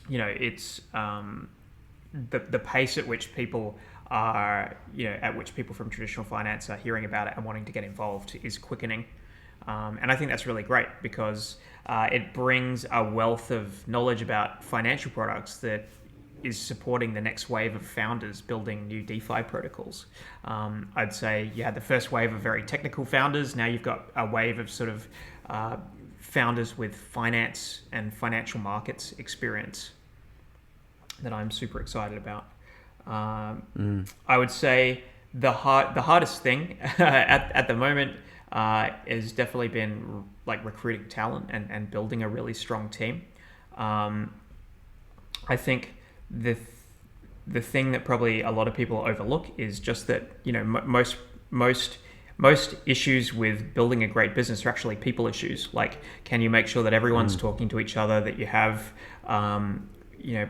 it's the pace at which people from traditional finance are hearing about it and wanting to get involved is quickening. And I think that's really great because it brings a wealth of knowledge about financial products that is supporting the next wave of founders building new DeFi protocols. I'd say you had the first wave of very technical founders. Now you've got a wave of sort of founders with finance and financial markets experience that I'm super excited about. I would say the hardest thing at the moment has definitely been like recruiting talent and building a really strong team. I think the thing that probably a lot of people overlook is just that most issues with building a great business are actually people issues. Like, can you make sure that everyone's talking to each other, that you have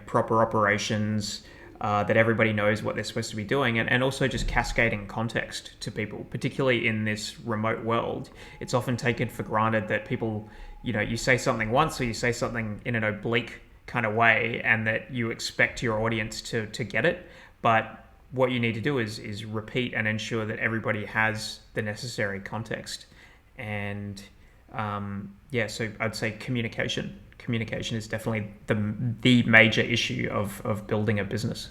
proper operations, that everybody knows what they're supposed to be doing, and also just cascading context to people, particularly in this remote world. It's often taken for granted that people, you say something once or you say something in an oblique kind of way and that you expect your audience to get it. But what you need to do is repeat and ensure that everybody has the necessary context. And so I'd say communication is definitely the major issue of building a business.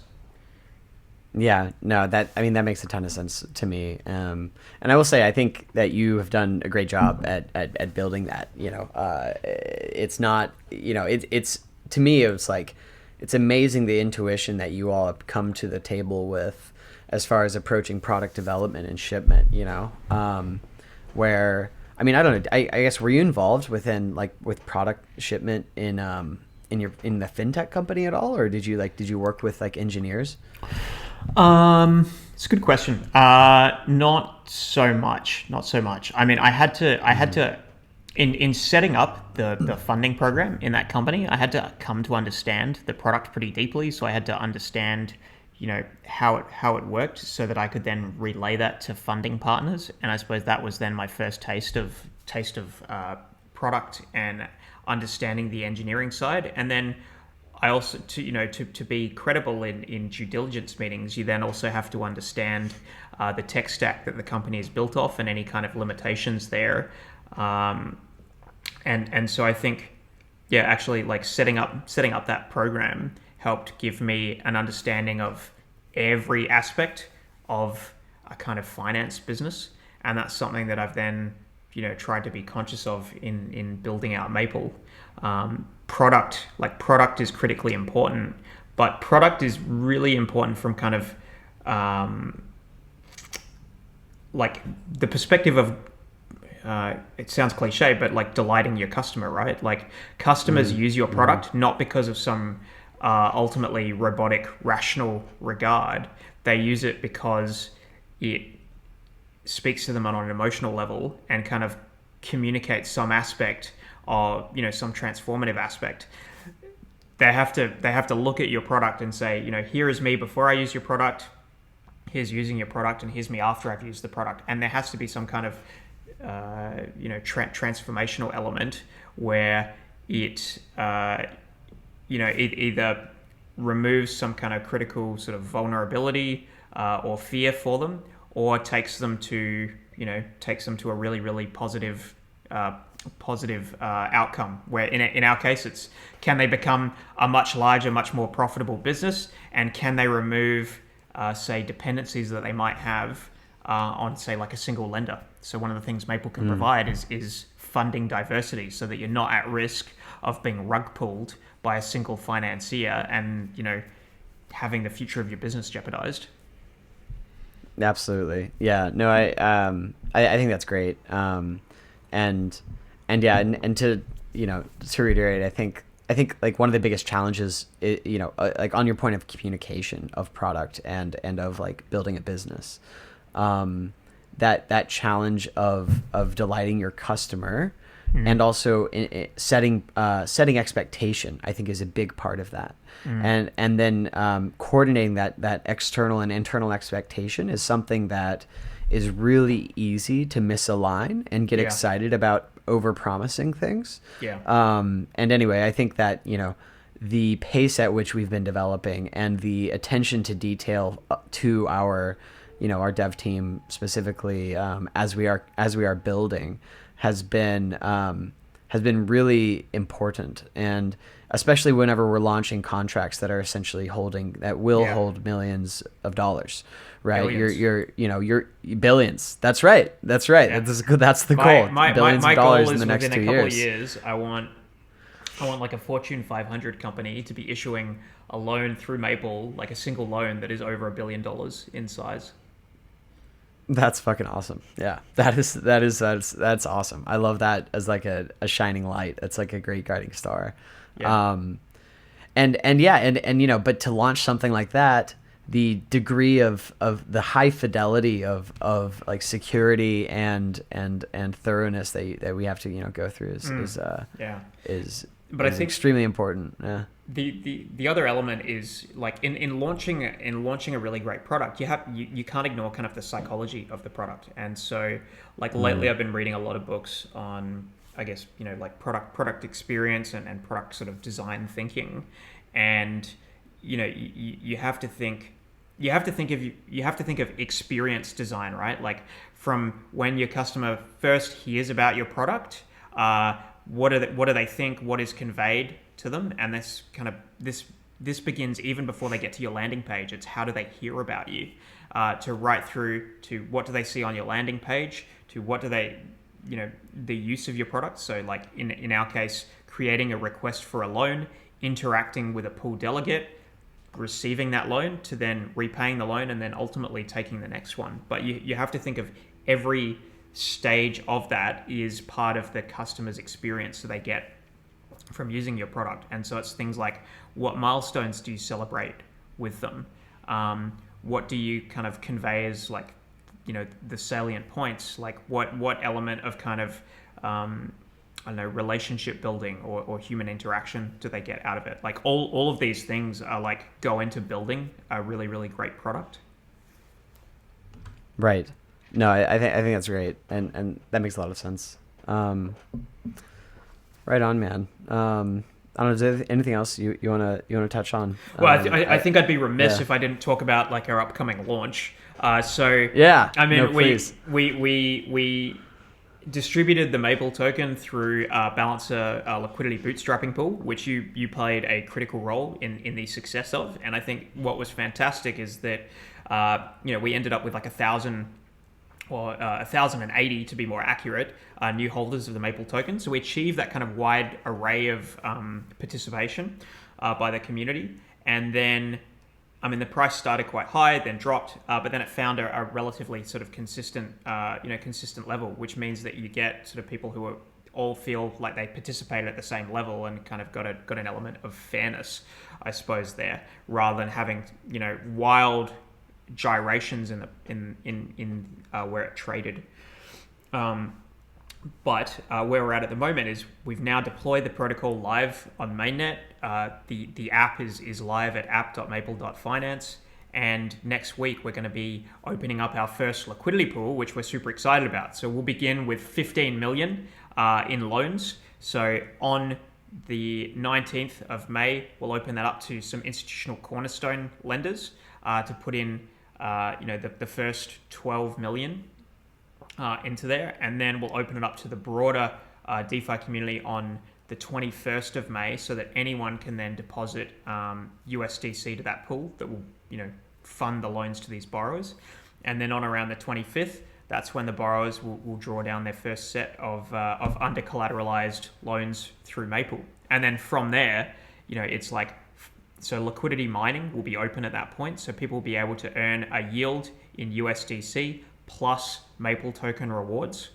Yeah, no, that makes a ton of sense to me. And I will say, I think that you have done a great job at building that. It's not, it's to me, it's like, it's amazing the intuition that you all have come to the table with as far as approaching product development and shipment, where, I mean, I don't know, I guess, were you involved with product shipment in the fintech company at all? Or did you work with like engineers? It's a good question. Not so much. I mean, I had to, in setting up the funding program in that company, I had to come to understand the product pretty deeply. So I had to understand, how it worked so that I could then relay that to funding partners. And I suppose that was then my first taste of product and understanding the engineering side. And then I also, to be credible in due diligence meetings, you then also have to understand the tech stack that the company is built off and any kind of limitations there. And so I think, actually, like setting up that program helped give me an understanding of every aspect of a kind of finance business, and that's something that I've then tried to be conscious of in building out Maple. Product is critically important, but product is really important from kind of like the perspective of it sounds cliche, but like delighting your customer, right? Like customers use your product not because of some ultimately robotic rational regard. They use it because it speaks to them on an emotional level and kind of communicates some aspect or some transformative aspect. They have to look at your product and say, here is me before I use your product, here's using your product, and here's me after I've used the product. And there has to be some kind of transformational element where it it either removes some kind of critical sort of vulnerability or fear for them, or takes them to a really, really positive outcome, where in our case it's, can they become a much larger, much more profitable business, and can they remove say dependencies that they might have on, say, like a single lender. So one of the things Maple can provide is funding diversity, so that you're not at risk of being rug pulled by a single financier and having the future of your business jeopardized. Absolutely. Yeah. No, I think that's great. And to to reiterate, I think I think like one of the biggest challenges, like on your point of communication of product and of like building a business, that challenge of delighting your customer, and also setting expectation, I think is a big part of that. And then coordinating that external and internal expectation is something that is really easy to misalign and get excited about over promising things. And anyway, I think that, the pace at which we've been developing and the attention to detail to our dev team specifically, as we are building, has been really important. And especially whenever we're launching contracts that are essentially hold millions of dollars, right? Billions. You're billions. That's right. That's the goal. Billions My of dollars goal in is the next within 2 a couple years. of years, I want like a Fortune 500 company to be issuing a loan through Maple, like a single loan that is over $1 billion in size. That's fucking awesome. Yeah, that's awesome. I love that as like a shining light. It's like a great guiding star. Yeah. And but to launch something like that, the degree of the high fidelity of like security and thoroughness that we have to go through is But I think extremely important. Yeah. The other element is like in launching a really great product, you can't ignore kind of the psychology of the product. And so like lately I've been reading a lot of books on, I guess, like product experience and product sort of design thinking. And you have to think of experience design, right? Like from when your customer first hears about your product, what do they think? What is conveyed to them? And this begins even before they get to your landing page. It's how do they hear about you, to right through to what do they see on your landing page, to what do they, the use of your product. So like in our case, creating a request for a loan, interacting with a pool delegate, receiving that loan, to then repaying the loan, and then ultimately taking the next one. But you have to think of every stage of that is part of the customer's experience so they get from using your product. And so it's things like, what milestones do you celebrate with them? What do you kind of convey as like, the salient points? Like what element of kind of, I don't know, relationship building or human interaction do they get out of it? Like all of these things are like go into building a really, really great product. Right. No, I think that's great, and that makes a lot of sense. Right on, man. I don't know. Is there anything else you wanna touch on? Well, I think I'd be remiss if I didn't talk about like our upcoming launch. So yeah, I mean, no, please. we distributed the Maple token through Balancer liquidity bootstrapping pool, which you played a critical role in the success of. And I think what was fantastic is that we ended up with like 1,000 or 1,080 to be more accurate, new holders of the Maple token. So we achieved that kind of wide array of participation by the community. And then, I mean, the price started quite high, then dropped, but then it found a relatively sort of consistent level, which means that you get sort of people who are all feel like they participated at the same level and kind of got an element of fairness, I suppose, there, rather than having wild gyrations in where it traded. But where we're at the moment is we've now deployed the protocol live on mainnet. The app is live at app.maple.finance. And next week, we're going to be opening up our first liquidity pool, which we're super excited about. So we'll begin with 15 million in loans. So on the 19th of May, we'll open that up to some institutional cornerstone lenders to put in the first 12 million into there, and then we'll open it up to the broader DeFi community on the 21st of May, so that anyone can then deposit USDC to that pool that will fund the loans to these borrowers. And then on around the 25th, that's when the borrowers will draw down their first set of undercollateralized loans through Maple. And then from there, it's like, so liquidity mining will be open at that point. So people will be able to earn a yield in USDC plus Maple token rewards.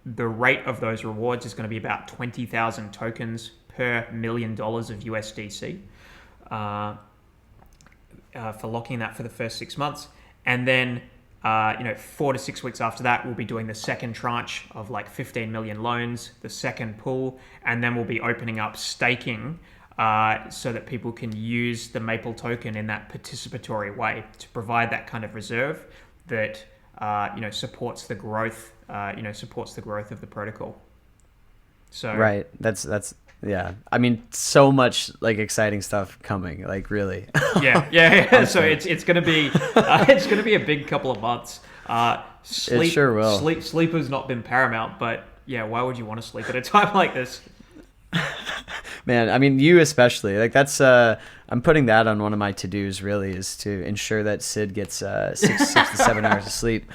The rate of those rewards is going to be about 20,000 tokens per $1 million of USDC for locking that for the first 6 months. And then 4 to 6 weeks after that, we'll be doing the second tranche of like 15 million loans, the second pool, and then we'll be opening up staking so that people can use the Maple token in that participatory way to provide that kind of reserve that supports the growth of the protocol. So right, that's yeah. I mean, so much like exciting stuff coming. Like really. Yeah. So it's gonna be a big couple of months. It sure will. Sleep has not been paramount, but yeah, why would you want to sleep at a time like this? Man, I mean, you especially. Like that's I'm putting that on one of my to-dos really, is to ensure that Sid gets 6 to 7 hours of sleep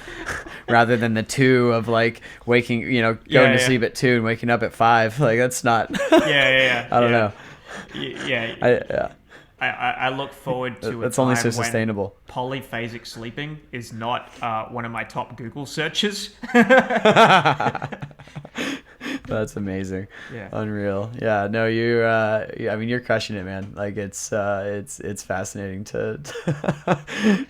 rather than the 2 of like waking, going to sleep at 2 and waking up at 5. Like that's not Yeah. I don't know. Yeah. I look forward to that's only so sustainable. Polyphasic sleeping is not one of my top Google searches. That's amazing. Yeah. Unreal. Yeah. No, I mean, you're crushing it, man. Like it's fascinating to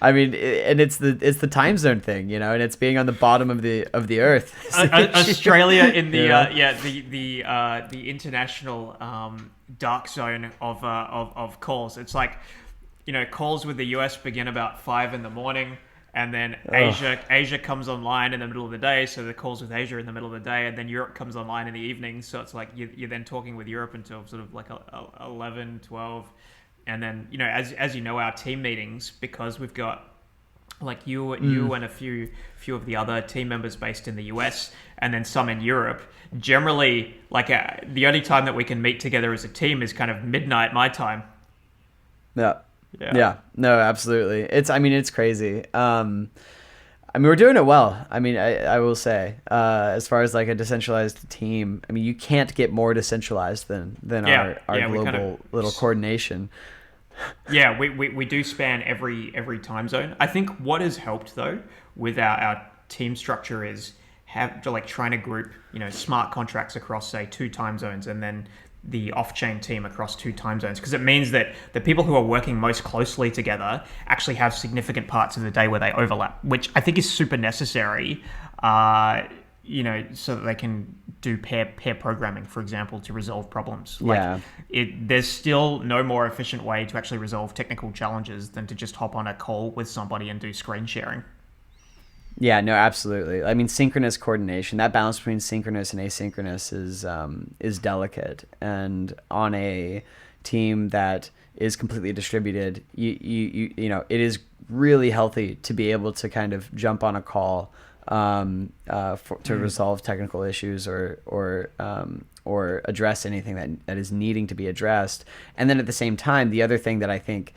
I mean, and it's the time zone thing, and it's being on the bottom of the earth. Australia in the the international dark zone of calls. It's like, calls with the US begin about 5 a.m. And then Asia comes online in the middle of the day, so the calls with Asia are in the middle of the day, and then Europe comes online in the evening, so it's like you're then talking with Europe until sort of like 11, 12, and then as you know, our team meetings, because we've got like you and a few of the other team members based in the US, and then some in Europe. Generally, like the only time that we can meet together as a team is kind of midnight my time. Yeah. No, absolutely. It's crazy. I mean, we're doing it well. I mean, I will say, as far as like a decentralized team, I mean, you can't get more decentralized than our global little coordination. Yeah, we do span every time zone. I think what has helped though with our team structure is trying to group smart contracts across say 2 time zones, and then the off-chain team across 2 time zones, because it means that the people who are working most closely together actually have significant parts of the day where they overlap, which I think is super necessary, so that they can do pair programming, for example, to resolve problems. There's still no more efficient way to actually resolve technical challenges than to just hop on a call with somebody and do screen sharing. Yeah, no, absolutely. I mean, synchronous coordination, that balance between synchronous and asynchronous is delicate. And on a team that is completely distributed, you it is really healthy to be able to kind of jump on a call to resolve technical issues or address anything that is needing to be addressed. And then at the same time, the other thing that I think,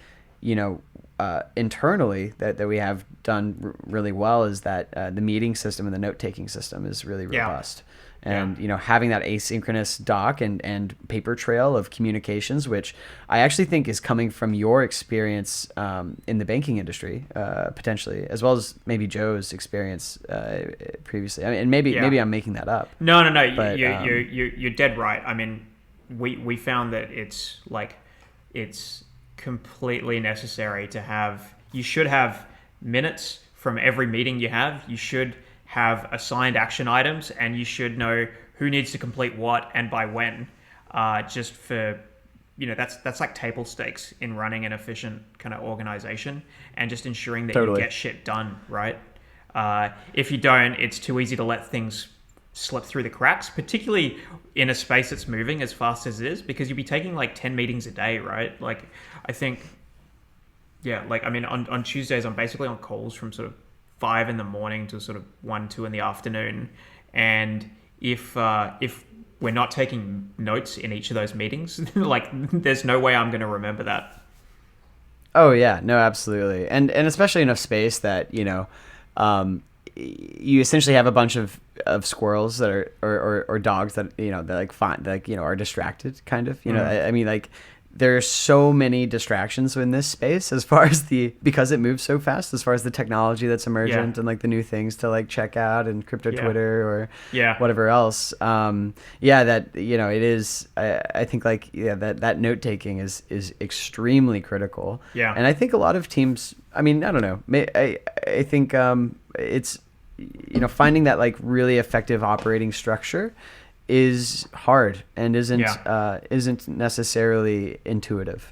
internally that we have done really well is that the meeting system and the note-taking system is really robust. And having that asynchronous doc and paper trail of communications, which I actually think is coming from your experience in the banking industry, potentially, as well as maybe Joe's experience previously. I mean, and maybe I'm making that up. No. But, you're dead right. I mean, we found that it's completely necessary to have. You should have minutes from every meeting you have. You should have assigned action items, and you should know who needs to complete what and by when. Just for that's like table stakes in running an efficient kind of organization, and just ensuring that you get shit done right. If you don't, it's too easy to let things slip through the cracks, particularly in a space that's moving as fast as it is, because you'll be taking like 10 meetings a day, right? Like, I think, on Tuesdays, I'm basically on calls from sort of 5 a.m. to sort of 1, 2 p.m. And if we're not taking notes in each of those meetings, like, there's no way I'm going to remember that. Oh yeah, no, absolutely. And especially in a space that, you essentially have a bunch of squirrels that are or dogs that that are distracted kind of. I mean, like, there's so many distractions in this space as far as because it moves so fast, as far as the technology that's emergent and like the new things to like check out and crypto Twitter or whatever else. That, it is, I think like, that note taking is extremely critical. Yeah. And I think a lot of teams, I mean, I don't know. I think it's, finding that like really effective operating structure is hard and isn't necessarily intuitive,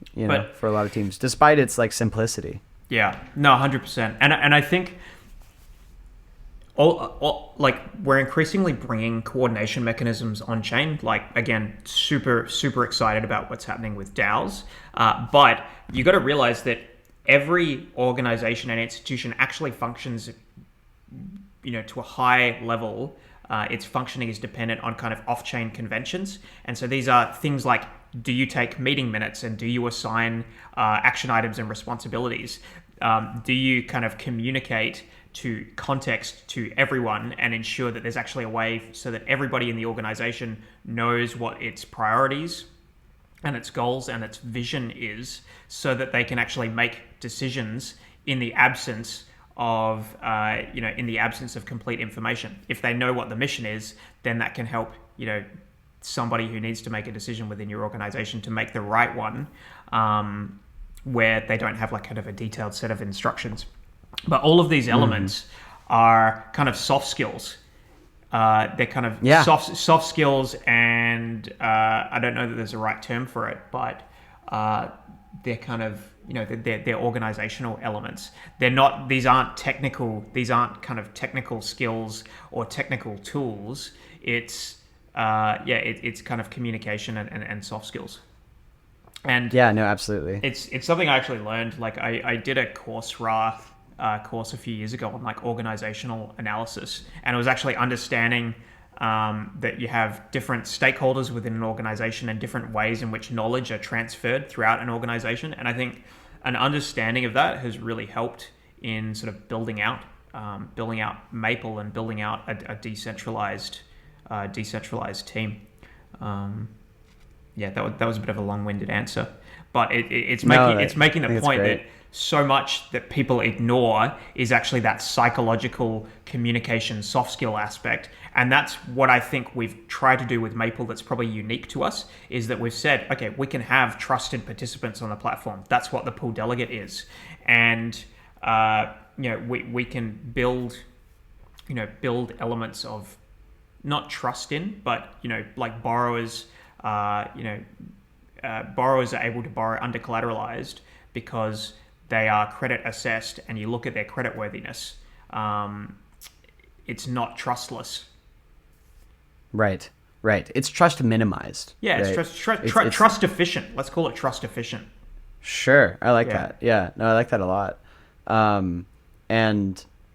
for a lot of teams, despite its like simplicity. Yeah, no, 100%. And I think all like we're increasingly bringing coordination mechanisms on chain. Like, again, super excited about what's happening with DAOs. But you got to realize that every organization and institution actually functions, to a high level. Its functioning is dependent on kind of off-chain conventions. And so these are things like, do you take meeting minutes and do you assign action items and responsibilities? Do you kind of communicate to context to everyone and ensure that there's actually a way so that everybody in the organization knows what its priorities and its goals and its vision is, so that they can actually make decisions in the absence of complete information. If they know what the mission is, then that can help, somebody who needs to make a decision within your organization to make the right one, where they don't have like kind of a detailed set of instructions. But all of these elements are kind of soft skills. They're kind of soft skills, and I don't know that there's a right term for it, but they're kind of, they're organizational elements. These aren't kind of technical skills or technical tools. It's it's kind of communication and soft skills. And no, absolutely. It's something I actually learned. Like I did a course a few years ago on like organizational analysis, and it was actually understanding that you have different stakeholders within an organization and different ways in which knowledge are transferred throughout an organization. And I think an understanding of that has really helped in sort of building out Maple and building out a decentralized team. That was a bit of a long-winded answer, but it's making the point that so much that people ignore is actually that psychological communication soft skill aspect. And that's what I think we've tried to do with Maple that's probably unique to us, is that we've said, okay, we can have trusted participants on the platform. That's what the pool delegate is. And, we can build elements of not trust in, but, like borrowers, borrowers are able to borrow undercollateralized because they are credit assessed, and you look at their credit worthiness. It's not trustless. Right. It's trust minimized. Yeah, right? It's trust efficient. Let's call it trust efficient. Sure, I like that. Yeah, no, I like that a lot. And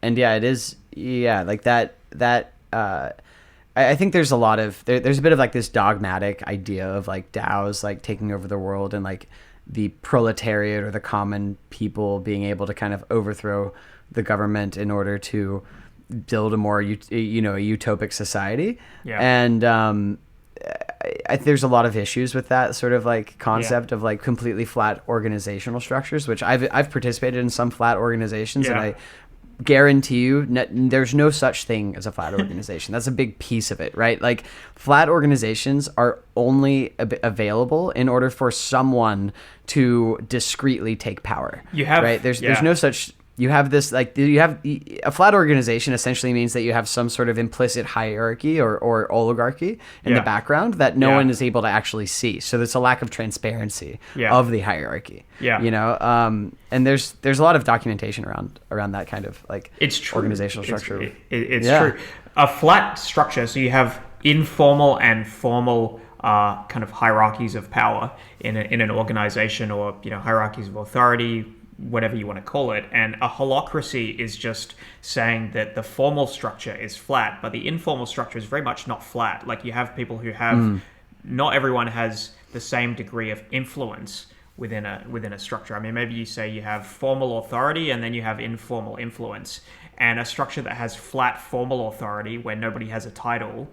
it is. Yeah, like that. I think there's a lot of there's a bit of like this dogmatic idea of like DAOs like taking over the world, and like the proletariat or the common people being able to kind of overthrow the government in order to build a more a utopic society. And there's a lot of issues with that sort of like concept of like completely flat organizational structures, which I've participated in some flat organizations, and I guarantee you there's no such thing as a flat organization. That's a big piece of it, right? Like flat organizations are only available in order for someone to discreetly take power. There's no such. You have this like a flat organization essentially means that you have some sort of implicit hierarchy or oligarchy in the background that no one is able to actually see. So there's a lack of transparency of the hierarchy. And there's a lot of documentation around that kind of like organizational structure. It's true. A flat structure, so you have informal and formal kind of hierarchies of power in an organization, or hierarchies of authority, whatever you want to call it. And a holacracy is just saying that the formal structure is flat, but the informal structure is very much not flat. Like you have people who have, not everyone has the same degree of influence within a structure. I mean, maybe you say you have formal authority and then you have informal influence, and a structure that has flat formal authority where nobody has a title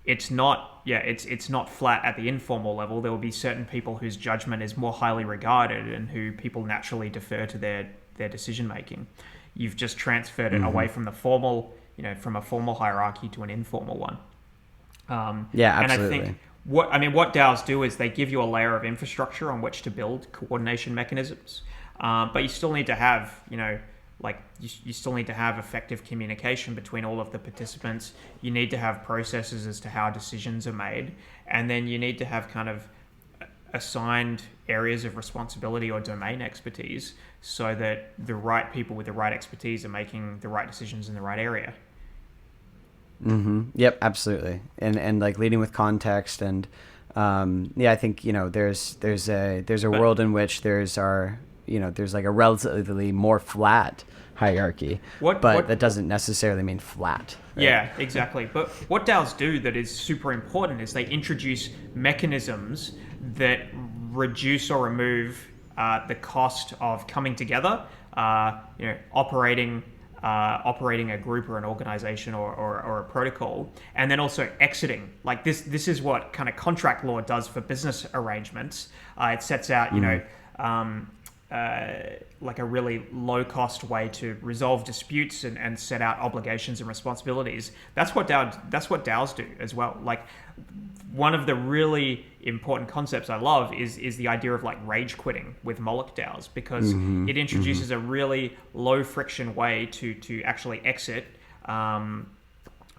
it's not, it's not flat at the informal level. There will be certain people whose judgment is more highly regarded and who people naturally defer to their decision making. You've just transferred it away from the formal, from a formal hierarchy to an informal one. Yeah, And I absolutely. think what DAOs do is they give you a layer of infrastructure on which to build coordination mechanisms, but you still need to have, you still need to have effective communication between all of the participants. You need to have processes as to how decisions are made, and then you need to have kind of assigned areas of responsibility or domain expertise so that the right people with the right expertise are making the right decisions in the right area. Yep, absolutely. And like leading with context and I think there's a world in which there's like a relatively more flat hierarchy, but that doesn't necessarily mean flat. Right? Yeah, exactly. But what DAOs do that is super important is they introduce mechanisms that reduce or remove the cost of coming together, operating a group or an organization or a protocol, and then also exiting. Like this is what kind of contract law does for business arrangements. It sets out, like a really low cost way to resolve disputes and set out obligations and responsibilities. That's what DAOs do as well. Like one of the really important concepts I love is the idea of like rage quitting with Moloch DAOs, because it introduces a really low friction way to actually exit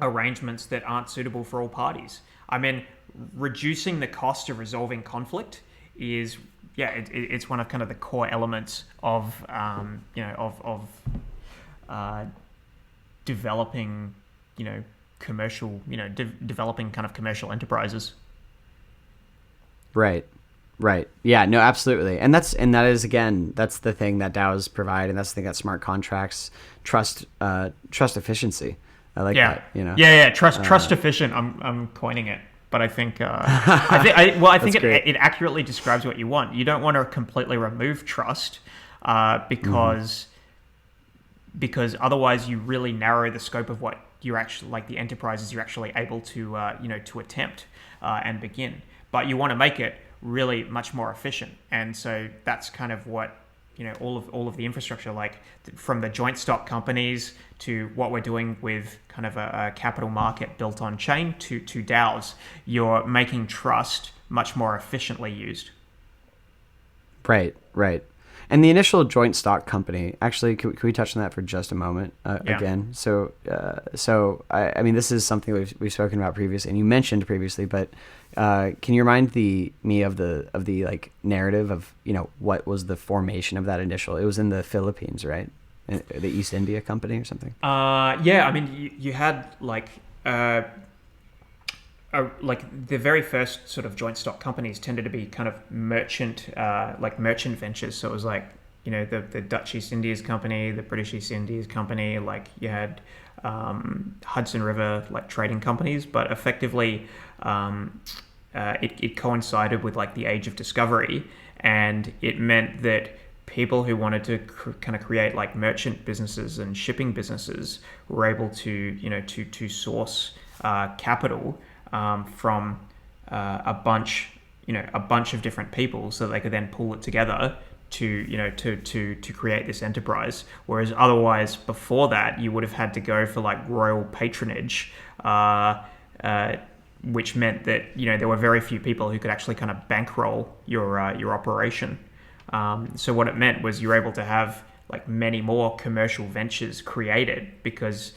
arrangements that aren't suitable for all parties. I mean, reducing the cost of resolving conflict is it's one of kind of the core elements of developing commercial developing kind of commercial enterprises. Right. Yeah, no, absolutely. And that's the thing that DAOs provide, and that's the thing that smart contracts trust efficiency. I like that, trust efficient. I'm coining it. But I think I think it accurately describes what you want. You don't want to completely remove trust because otherwise you really narrow the scope of what you're actually, like, the enterprises you're actually able to to attempt and begin. But you want to make it really much more efficient, and so that's kind of what all of the infrastructure, like from the joint stock companies to what we're doing with kind of a capital market built on chain to DAOs, you're making trust much more efficiently used. Right. And the initial joint stock company, actually, can we touch on that for just a moment again? So I mean, this is something we've spoken about previously, and you mentioned previously, but can you remind me of the like narrative of what was the formation of that initial? It was in the Philippines, right? The East India Company or something. I mean, you had like the very first sort of joint stock companies tended to be kind of merchant ventures. So it was like the Dutch East Indies Company, the British East Indies Company. Like you had Hudson River like trading companies, but effectively it coincided with like the age of discovery, and it meant that people who wanted to kind of create like merchant businesses and shipping businesses were able to to source capital from a bunch of different people, so they could then pull it together to create this enterprise. Whereas otherwise, before that, you would have had to go for like royal patronage, which meant that there were very few people who could actually kind of bankroll your operation. So what it meant was you were able to have like many more commercial ventures created because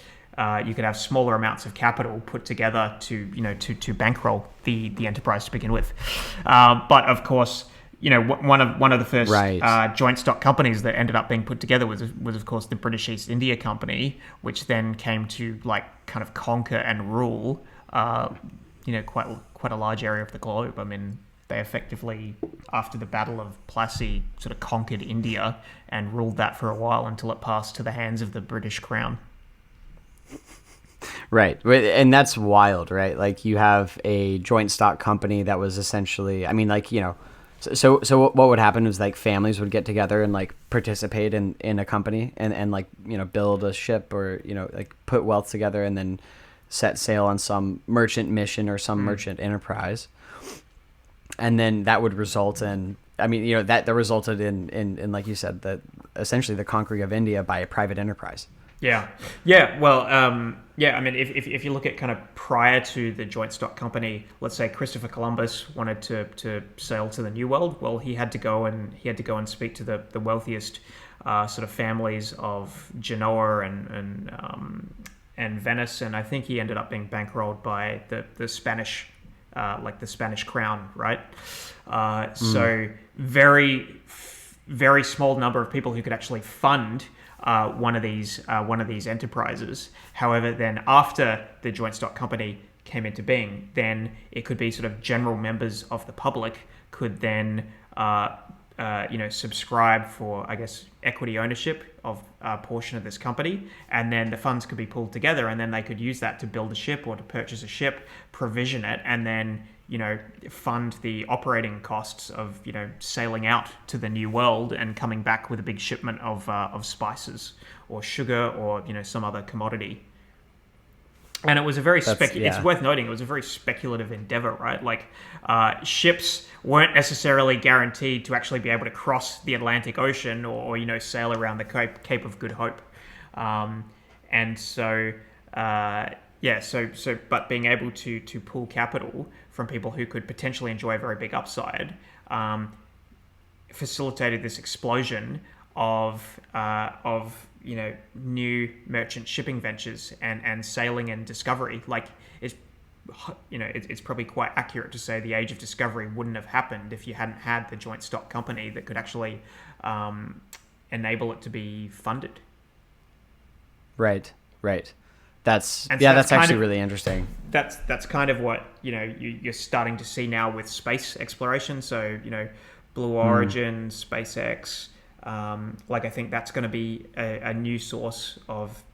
you could have smaller amounts of capital put together to bankroll the enterprise to begin with. But of course, one of the first joint stock companies that ended up being put together was of course the British East India Company, which then came to like kind of conquer and rule quite a large area of the globe. I mean, they effectively, after the Battle of Plassey, sort of conquered India and ruled that for a while until it passed to the hands of the British Crown. Right. And that's wild, right? Like you have a joint stock company that was essentially, I mean, like, so what would happen is like families would get together and like participate in a company and like, build a ship or, like put wealth together and then set sail on some merchant mission or some merchant enterprise. And then that would result in, I mean, you know, that resulted in like you said, that essentially the conquering of India by a private enterprise. Yeah, yeah. Well, yeah. I mean, if you look at kind of prior to the joint stock company, let's say Christopher Columbus wanted to sail to the New World. Well, he had to go and speak to the wealthiest sort of families of Genoa and Venice, and I think he ended up being bankrolled by the Spanish, like the Spanish crown, right? So very small number of people who could actually fund one of these enterprises. However, then after the joint stock company came into being, then it could be sort of general members of the public could then subscribe for, I guess, equity ownership of a portion of this company, and then the funds could be pulled together, and then they could use that to build a ship or to purchase a ship, provision it, and then fund the operating costs of sailing out to the New World and coming back with a big shipment of spices or sugar or some other commodity. And it was a very it's worth noting it was a very speculative endeavor, right? Like ships weren't necessarily guaranteed to actually be able to cross the Atlantic Ocean or sail around the Cape of Good Hope, and so. But being able to pull capital from people who could potentially enjoy a very big upside facilitated this explosion of new merchant shipping ventures and sailing and discovery. Like it's probably quite accurate to say the age of discovery wouldn't have happened if you hadn't had the joint stock company that could actually enable it to be funded. Right. That's actually really interesting. That's kind of what you're starting to see now with space exploration. So Blue Origin, SpaceX. I think that's going to be a new source of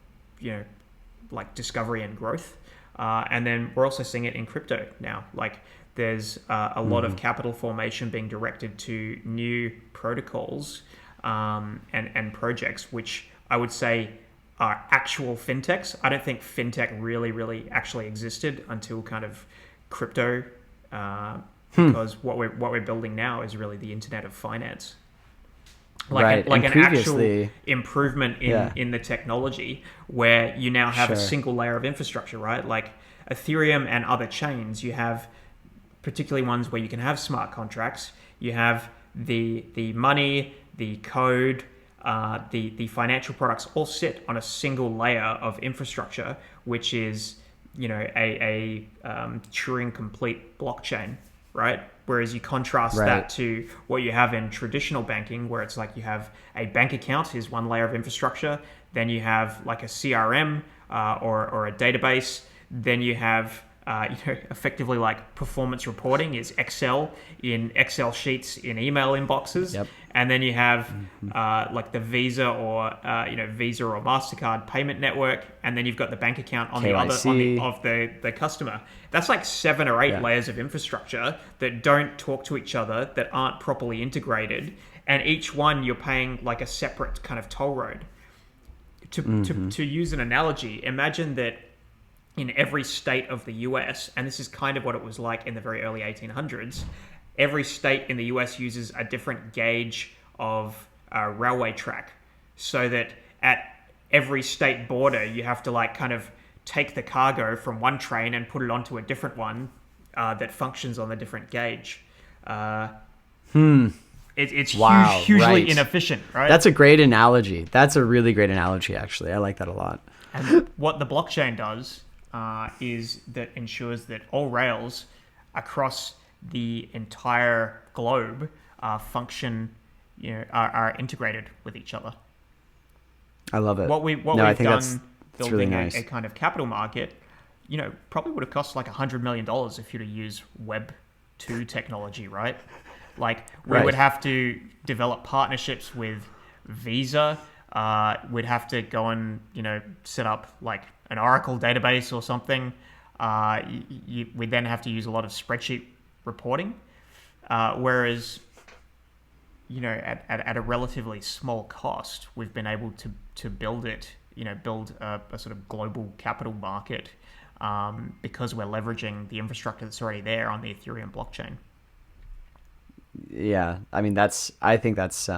like discovery and growth. And then we're also seeing it in crypto now. Like there's a lot of capital formation being directed to new protocols and projects, which I would say are actual fintechs. I don't think fintech really actually existed until kind of crypto, because what we're building now is really the Internet of Finance. An actual improvement in the technology where you now have a single layer of infrastructure, right? Like Ethereum and other chains, you have particularly ones where you can have smart contracts. You have the money, the code, the financial products all sit on a single layer of infrastructure, which is a Turing complete blockchain, right? Whereas you contrast that to what you have in traditional banking, where it's like you have a bank account is one layer of infrastructure, then you have like a CRM or a database, then you have effectively like performance reporting is Excel in Excel sheets in email inboxes, and then you have like the Visa or Visa or MasterCard payment network, and then you've got the bank account on KYC. of the customer. That's like 7 or 8 layers of infrastructure that don't talk to each other, that aren't properly integrated, and each one you're paying like a separate kind of toll road. To use an analogy, imagine that in every state of the US, and this is kind of what it was like in the very early 1800s, every state in the US uses a different gauge of railway track, so that at every state border, you have to like kind of take the cargo from one train and put it onto a different one that functions on a different gauge. It's hugely inefficient, right? That's a great analogy. That's a really great analogy, actually. I like that a lot. And what the blockchain does is that ensures that all rails across the entire globe function, are integrated with each other. I love it. What we've done building really nice. a kind of capital market, probably would have cost like $100 million if you'd have used Web 2 technology, right? Like we would have to develop partnerships with Visa. We'd have to go and set up like an Oracle database or something. We'd then have to use a lot of spreadsheet reporting, whereas at a relatively small cost, we've been able to build it. Build a sort of global capital market because we're leveraging the infrastructure that's already there on the Ethereum blockchain. Yeah, I mean I think that's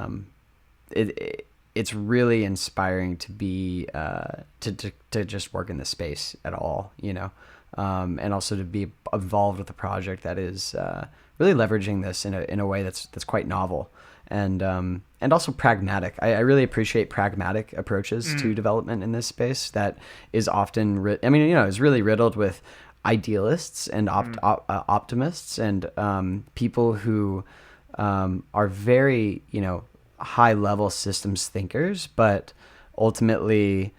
it's really inspiring to be to just work in this space at all, and also to be involved with a project that is really leveraging this in a way that's quite novel and also pragmatic. I really appreciate pragmatic approaches to development in this space that is often is really riddled with idealists and optimists and people who are very high level systems thinkers, but ultimately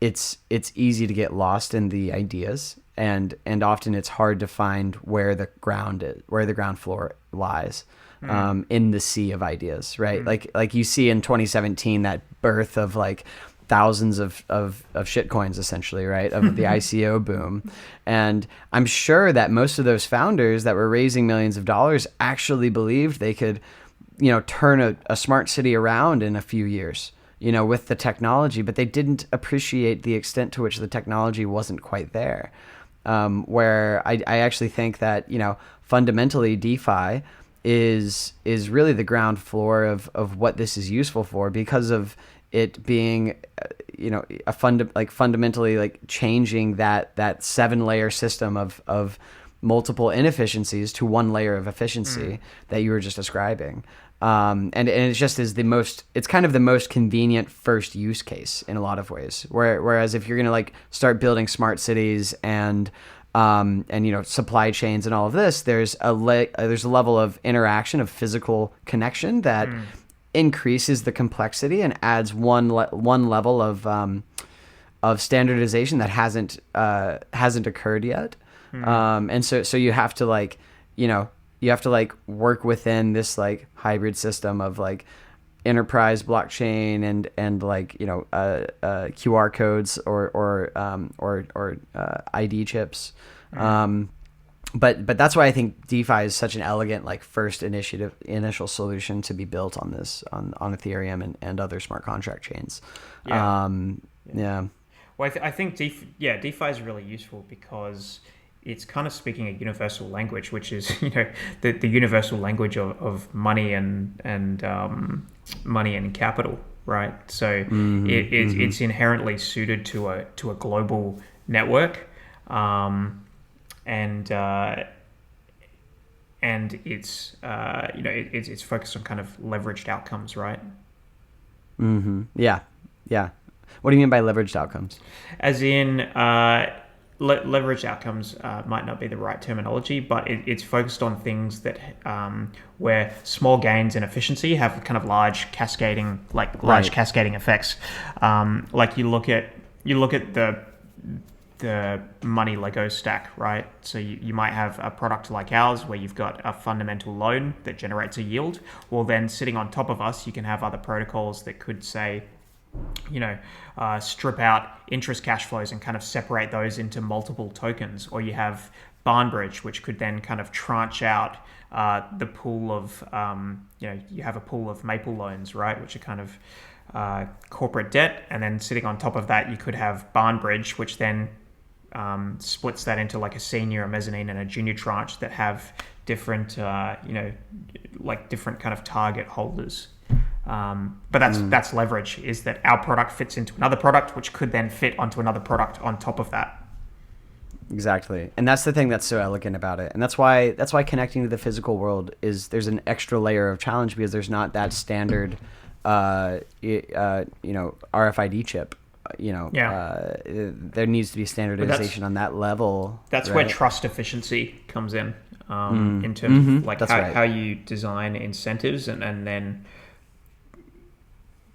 it's easy to get lost in the ideas, and often it's hard to find where the ground floor lies in the sea of ideas, right? Like you see in 2017 that birth of like thousands of shit coins, essentially, right? Of the ICO boom. And I'm sure that most of those founders that were raising millions of dollars actually believed they could, turn a smart city around in a few years, with the technology, but they didn't appreciate the extent to which the technology wasn't quite there. Where I actually think that, fundamentally DeFi is really the ground floor of what this is useful for, because of it being, fundamentally like changing that 7-layer system of multiple inefficiencies to one layer of efficiency that you were just describing. And it just is it's kind of the most convenient first use case in a lot of ways. Whereas if you're going to like start building smart cities and supply chains and all of this, there's a level of interaction, of physical connection that increases the complexity and adds one level of standardization that hasn't occurred yet. And so you have to work within this like hybrid system of like enterprise blockchain and QR codes or ID chips. But that's why I think DeFi is such an elegant like first initial solution to be built on Ethereum and other smart contract chains. Yeah. Well, I think DeFi is really useful because it's kind of speaking a universal language, which is the universal language of money and money and capital, right? So it's inherently suited to a global network, and it's it's focused on kind of leveraged outcomes, right? Yeah. What do you mean by leveraged outcomes? As in, leveraged outcomes might not be the right terminology, but it's focused on things that where small gains in efficiency have kind of large cascading effects. Like you look at the money Lego stack, right? So you might have a product like ours where you've got a fundamental loan that generates a yield. Well, then sitting on top of us, you can have other protocols that could say, strip out interest cash flows and kind of separate those into multiple tokens. Or you have Barnbridge, which could then kind of tranche out the pool of, you have a pool of Maple loans, right, which are kind of corporate debt. And then sitting on top of that, you could have Barnbridge, which then splits that into like a senior, a mezzanine, and a junior tranche that have different, different kind of target holders. But that's leverage, is that our product fits into another product, which could then fit onto another product on top of that. Exactly. And that's the thing that's so elegant about it. And that's why connecting to the physical world there's an extra layer of challenge, because there's not that standard RFID chip. There needs to be standardization on that level. That's right? Where trust efficiency comes in terms of how you design incentives and then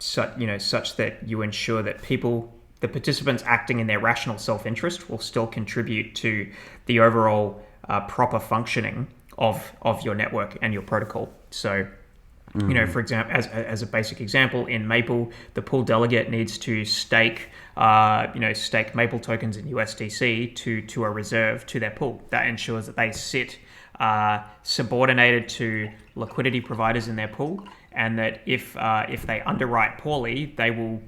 such that you ensure that the participants acting in their rational self-interest will still contribute to the overall proper functioning of your network and your protocol. So, for example, as a basic example, in Maple, the pool delegate needs to stake Maple tokens in USDC to a reserve to their pool. That ensures that they sit subordinated to liquidity providers in their pool, and that if they underwrite poorly, they will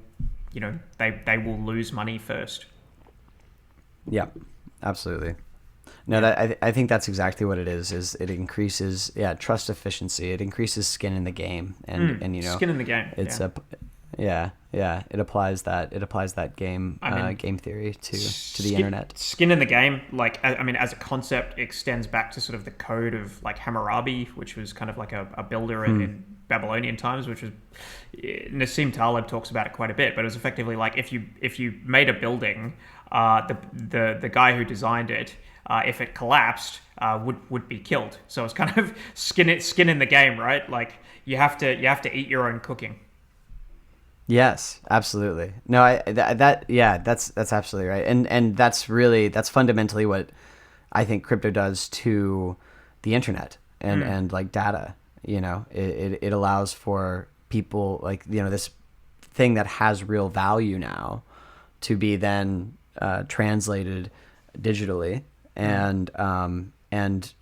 they will lose money first. Yeah, absolutely. No, that I think that's exactly what it is. Is it increases trust efficiency. It increases skin in the game, and Skin in the game. it's Yeah. it applies that game I mean, game theory to the internet. Skin in the game, like I mean, as a concept, extends back to sort of the code of like Hammurabi, which was kind of like a builder in Babylonian times, which was Nassim Taleb talks about it quite a bit. But it was effectively like if you made a building, the guy who designed it, if it collapsed, would be killed. So it's kind of skin in the game, right? Like you have to eat your own cooking. Yes, absolutely. No, that's absolutely right. And that's fundamentally what I think crypto does to the internet and like data. It allows for people like, this thing that has real value now to be then translated digitally and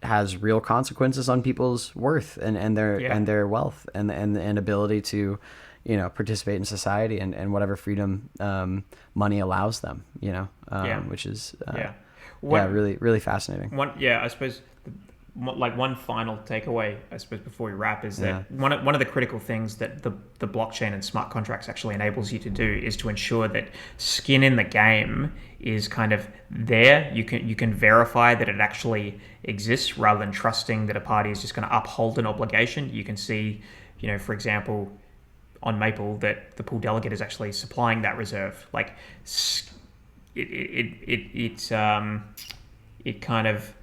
has real consequences on people's worth and their wealth and ability to participate in society and whatever freedom money allows them, which is really, really fascinating. I suppose like one final takeaway, I suppose, before we wrap is that one of the critical things that the blockchain and smart contracts actually enables you to do is to ensure that skin in the game is kind of there. You can verify that it actually exists rather than trusting that a party is just going to uphold an obligation. You can see, for example, on Maple that the pool delegate is actually supplying that reserve. Like it kind of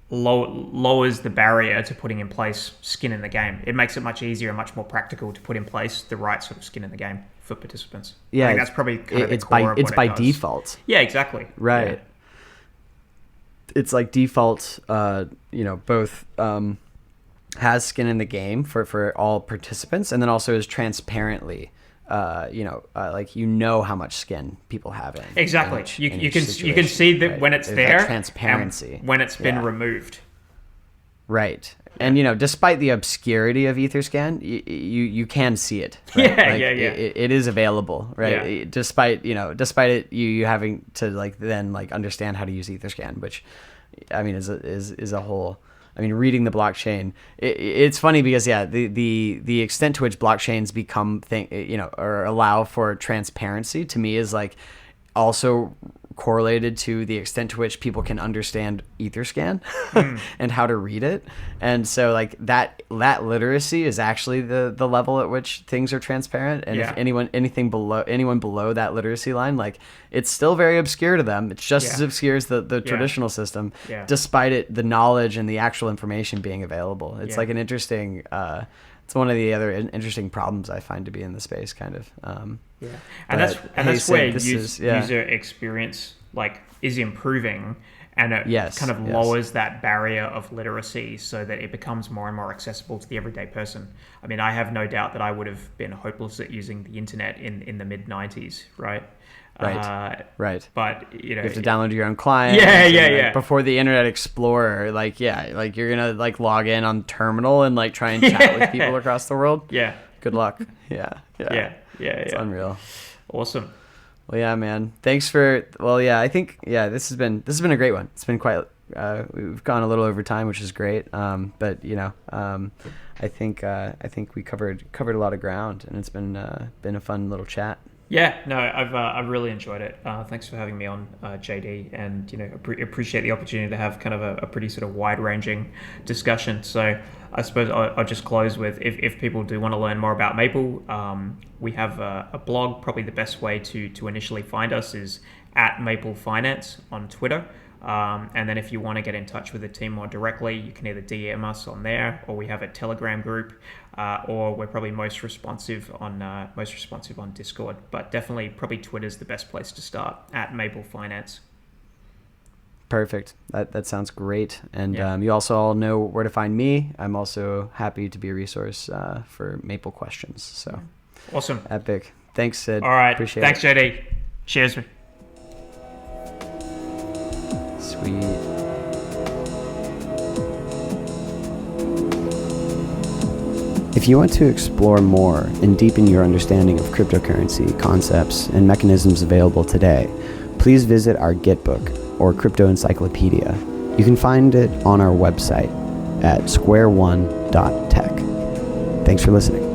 lowers the barrier to putting in place skin in the game. It makes it much easier and much more practical to put in place the right sort of skin in the game for participants. Yeah, I think that's probably kind of the core of it's what by it does. default. Yeah, exactly. Right. Yeah. It's like default. Both has skin in the game for all participants, and then also is transparently. Like how much skin people have in exactly. In You can see that, right? When it's there, transparency when it's been removed. Right. And despite the obscurity of Etherscan, you can see it. Right? It is available, right? Yeah. Despite it you having to then understand how to use Etherscan, which I mean is a whole. I mean, reading the blockchain, it's funny because the extent to which blockchains become or allow for transparency to me is also correlated to the extent to which people can understand Etherscan and how to read it. And so that literacy is actually the level at which things are transparent. And if anyone below that literacy line, it's still very obscure to them. It's just as obscure as the traditional system, despite the knowledge and the actual information being available. It's an interesting, it's one of the other interesting problems I find to be in the space, kind of. And that's where user experience is improving, and it kind of lowers that barrier of literacy so that it becomes more and more accessible to the everyday person. I mean, I have no doubt that I would have been hopeless at using the internet in the mid 90s, right? Right. But you have to download your own client. Before the Internet Explorer, you're gonna log in on Terminal and try and chat with people across the world. Yeah. Good luck. Yeah. It's unreal. Awesome. Well, yeah, man. Thanks for. Well, yeah. I think this has been a great one. It's been quite. We've gone a little over time, which is great. But I think we covered a lot of ground, and it's been a fun little chat. Yeah, no, I've really enjoyed it. Thanks for having me on, JD, and appreciate the opportunity to have kind of a pretty sort of wide-ranging discussion. So I suppose I'll just close with if people do want to learn more about Maple, we have a blog. Probably the best way to initially find us is at Maple Finance on Twitter. And then if you want to get in touch with the team more directly, you can either DM us on there, or we have a Telegram group, or we're probably most responsive on Discord. But definitely, probably Twitter's the best place to start, at Maple Finance. Perfect. That sounds great. And you also all know where to find me. I'm also happy to be a resource for Maple questions. So awesome. Epic. Thanks, Sid. All right. Appreciate Thanks, it. JD. Cheers. Sweet. If you want to explore more and deepen your understanding of cryptocurrency concepts and mechanisms available today, please visit our Gitbook or Crypto Encyclopedia. You can find it on our website at square1.tech. Thanks for listening.